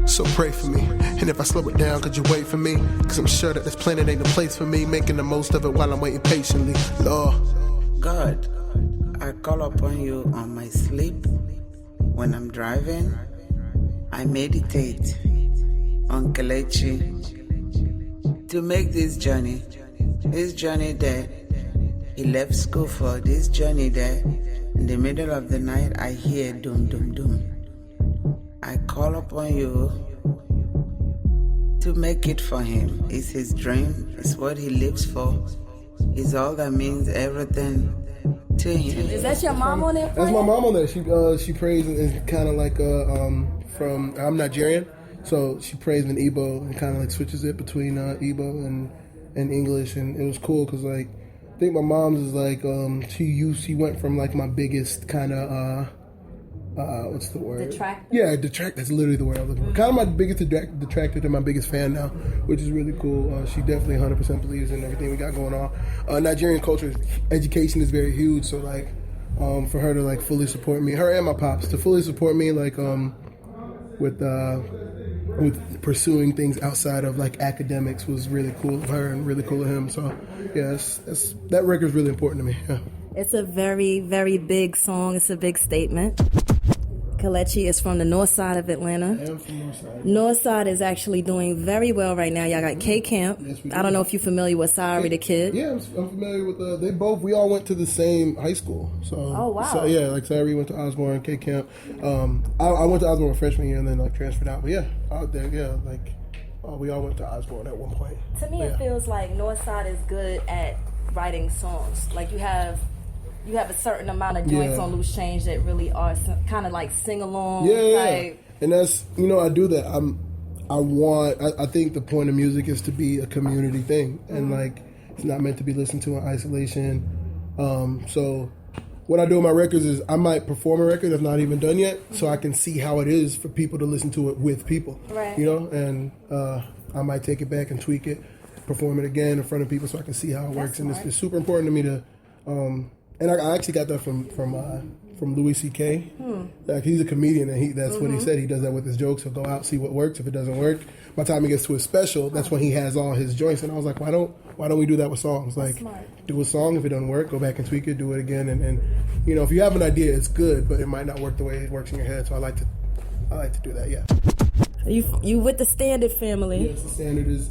So pray for me, and if I slow it down, could you wait for me? Cause I'm sure that this planet ain't the place for me, making the most of it while I'm waiting patiently. Lord. God, I call upon you on my sleep. When I'm driving, I meditate on Kelechi to make this journey that he left school for, this journey that in the middle of the night I hear doom, doom, doom. I call upon you to make it for him. It's his dream, it's what he lives for, it's all that means everything to him. Is that your mom on there? That's my mom on there. She prays and kind of like I'm Nigerian. So she prays in Igbo and kind of like switches it between Igbo and English, and it was cool because I think my mom's is like she went from like my biggest kind of what's the word? Detractor? Yeah, detractor. That's literally the word I was looking for. Kind of my biggest detractor to my biggest fan now, which is really cool. She definitely 100% believes in everything we got going on. Nigerian culture, education is very huge, so like for her to like fully support me, her and my pops to fully support me like with pursuing things outside of like academics was really cool of her and really cool of him. So yeah, that record's really important to me. Yeah. It's a very, very big song. It's a big statement. Kelechi is from the north side of Atlanta. I am from north side. North side is actually doing very well right now. Y'all got K Camp. Yes, we do. I don't know if you're familiar with Sari the Kid. Yeah, I'm familiar with we all went to the same high school. So oh wow. So yeah, like Sari went to Osborne, K Camp. I went to Osborne freshman year and then like transferred out. But yeah, out there, yeah, like we all went to Osborne at one point. To me, it feels like North Side is good at writing songs. Like you have a certain amount of joints on Loose Change that really are kind of like sing along. Yeah. And that's I do that. I think the point of music is to be a community thing, and like it's not meant to be listened to in isolation. So what I do with my records is I might perform a record that's not even done yet, so I can see how it is for people to listen to it with people. Right. And I might take it back and tweak it, perform it again in front of people so I can see how it works. And it's super important to me to. And I actually got that from Louis C.K. Like he's a comedian, and that's what he said. He does that with his jokes. He'll go out, see what works. If it doesn't work, by the time he gets to his special, that's when he has all his joints. And I was like, why don't we do that with songs? Like, do a song. If it doesn't work, go back and tweak it, do it again. And if you have an idea, it's good, but it might not work the way it works in your head. So I like to do that. Yeah. You with the Standard family? Yes, the Standard is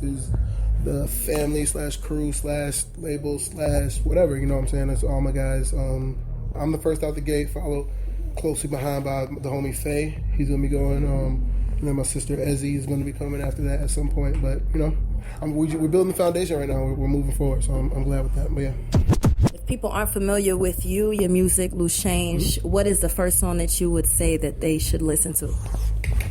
the family / crew / label / whatever. You know what I'm saying? That's all my guys. I'm the first out the gate, followed closely behind by the homie Faye. He's gonna be going. And then my sister Ezzy is gonna be coming after that at some point. But you know, we're building the foundation right now. We're moving forward, so I'm glad with that. But yeah. If people aren't familiar with you, your music, Loose Change, what is the first song that you would say that they should listen to?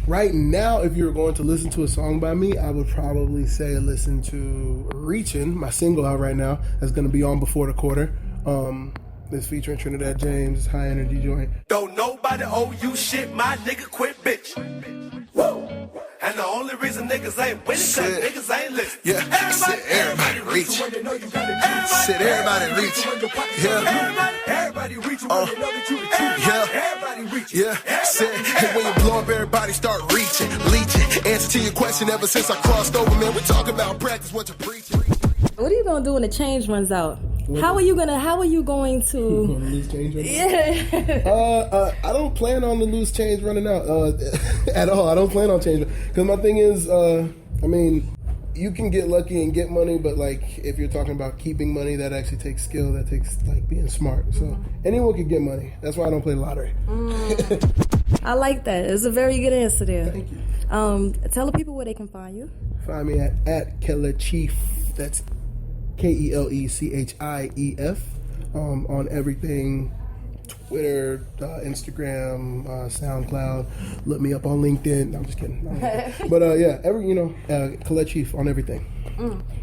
Right now, if you were going to listen to a song by me, I would probably say listen to Reachin', my single out right now. That's going to be on Before the Quarter. It's featuring Trinidad James, high energy joint. Don't nobody owe you shit, my nigga quit bitch. Woo! And the only reason niggas ain't winning cause niggas ain't listening. Yeah, everybody reach. Sit everybody reach. Yeah. Everybody reach when they know that you the truth. Everybody reach. Yeah, said, hey, when you blow up, everybody start reaching, leeching. Answer to your question ever since I crossed over, man. We talk about practice, what you preaching. What are you gonna do when the change runs out? How are you going to Loose Change running yeah out? I don't plan on the Loose Change running out at all. I don't plan on changing because my thing is I mean, you can get lucky and get money, but like if you're talking about keeping money, that actually takes skill. That takes like being smart. So anyone can get money. That's why I don't play the lottery. I like that. It's a very good answer there. Thank you. Tell the people where they can find you. Find me at Kelechi. That's KELECHIEF on everything. Twitter, Instagram, SoundCloud. Look me up on LinkedIn. No, I'm just kidding. But yeah, Kelechi on everything.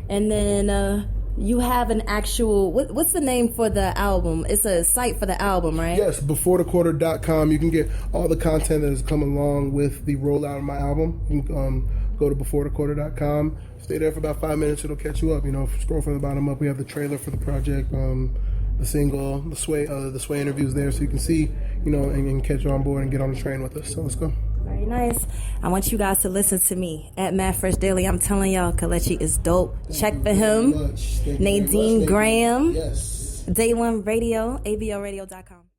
And then you have an actual, what's the name for the album? It's a site for the album, right? Yes, beforethequarter.com. You can get all the content that has come along with the rollout of my album. You can go to beforethequarter.com. Stay there for about 5 minutes. It'll catch you up. You know, scroll from the bottom up. We have the trailer for the project, the single, the sway interviews there, so you can see, you know, and catch you on board and get on the train with us. So let's go. Very nice. I want you guys to listen to me at Mad Fresh Daily. I'm telling y'all, Kelechi is dope. Check for him. Thank you Nadine much. Graham. Yes. Day One Radio, ABLradio.com.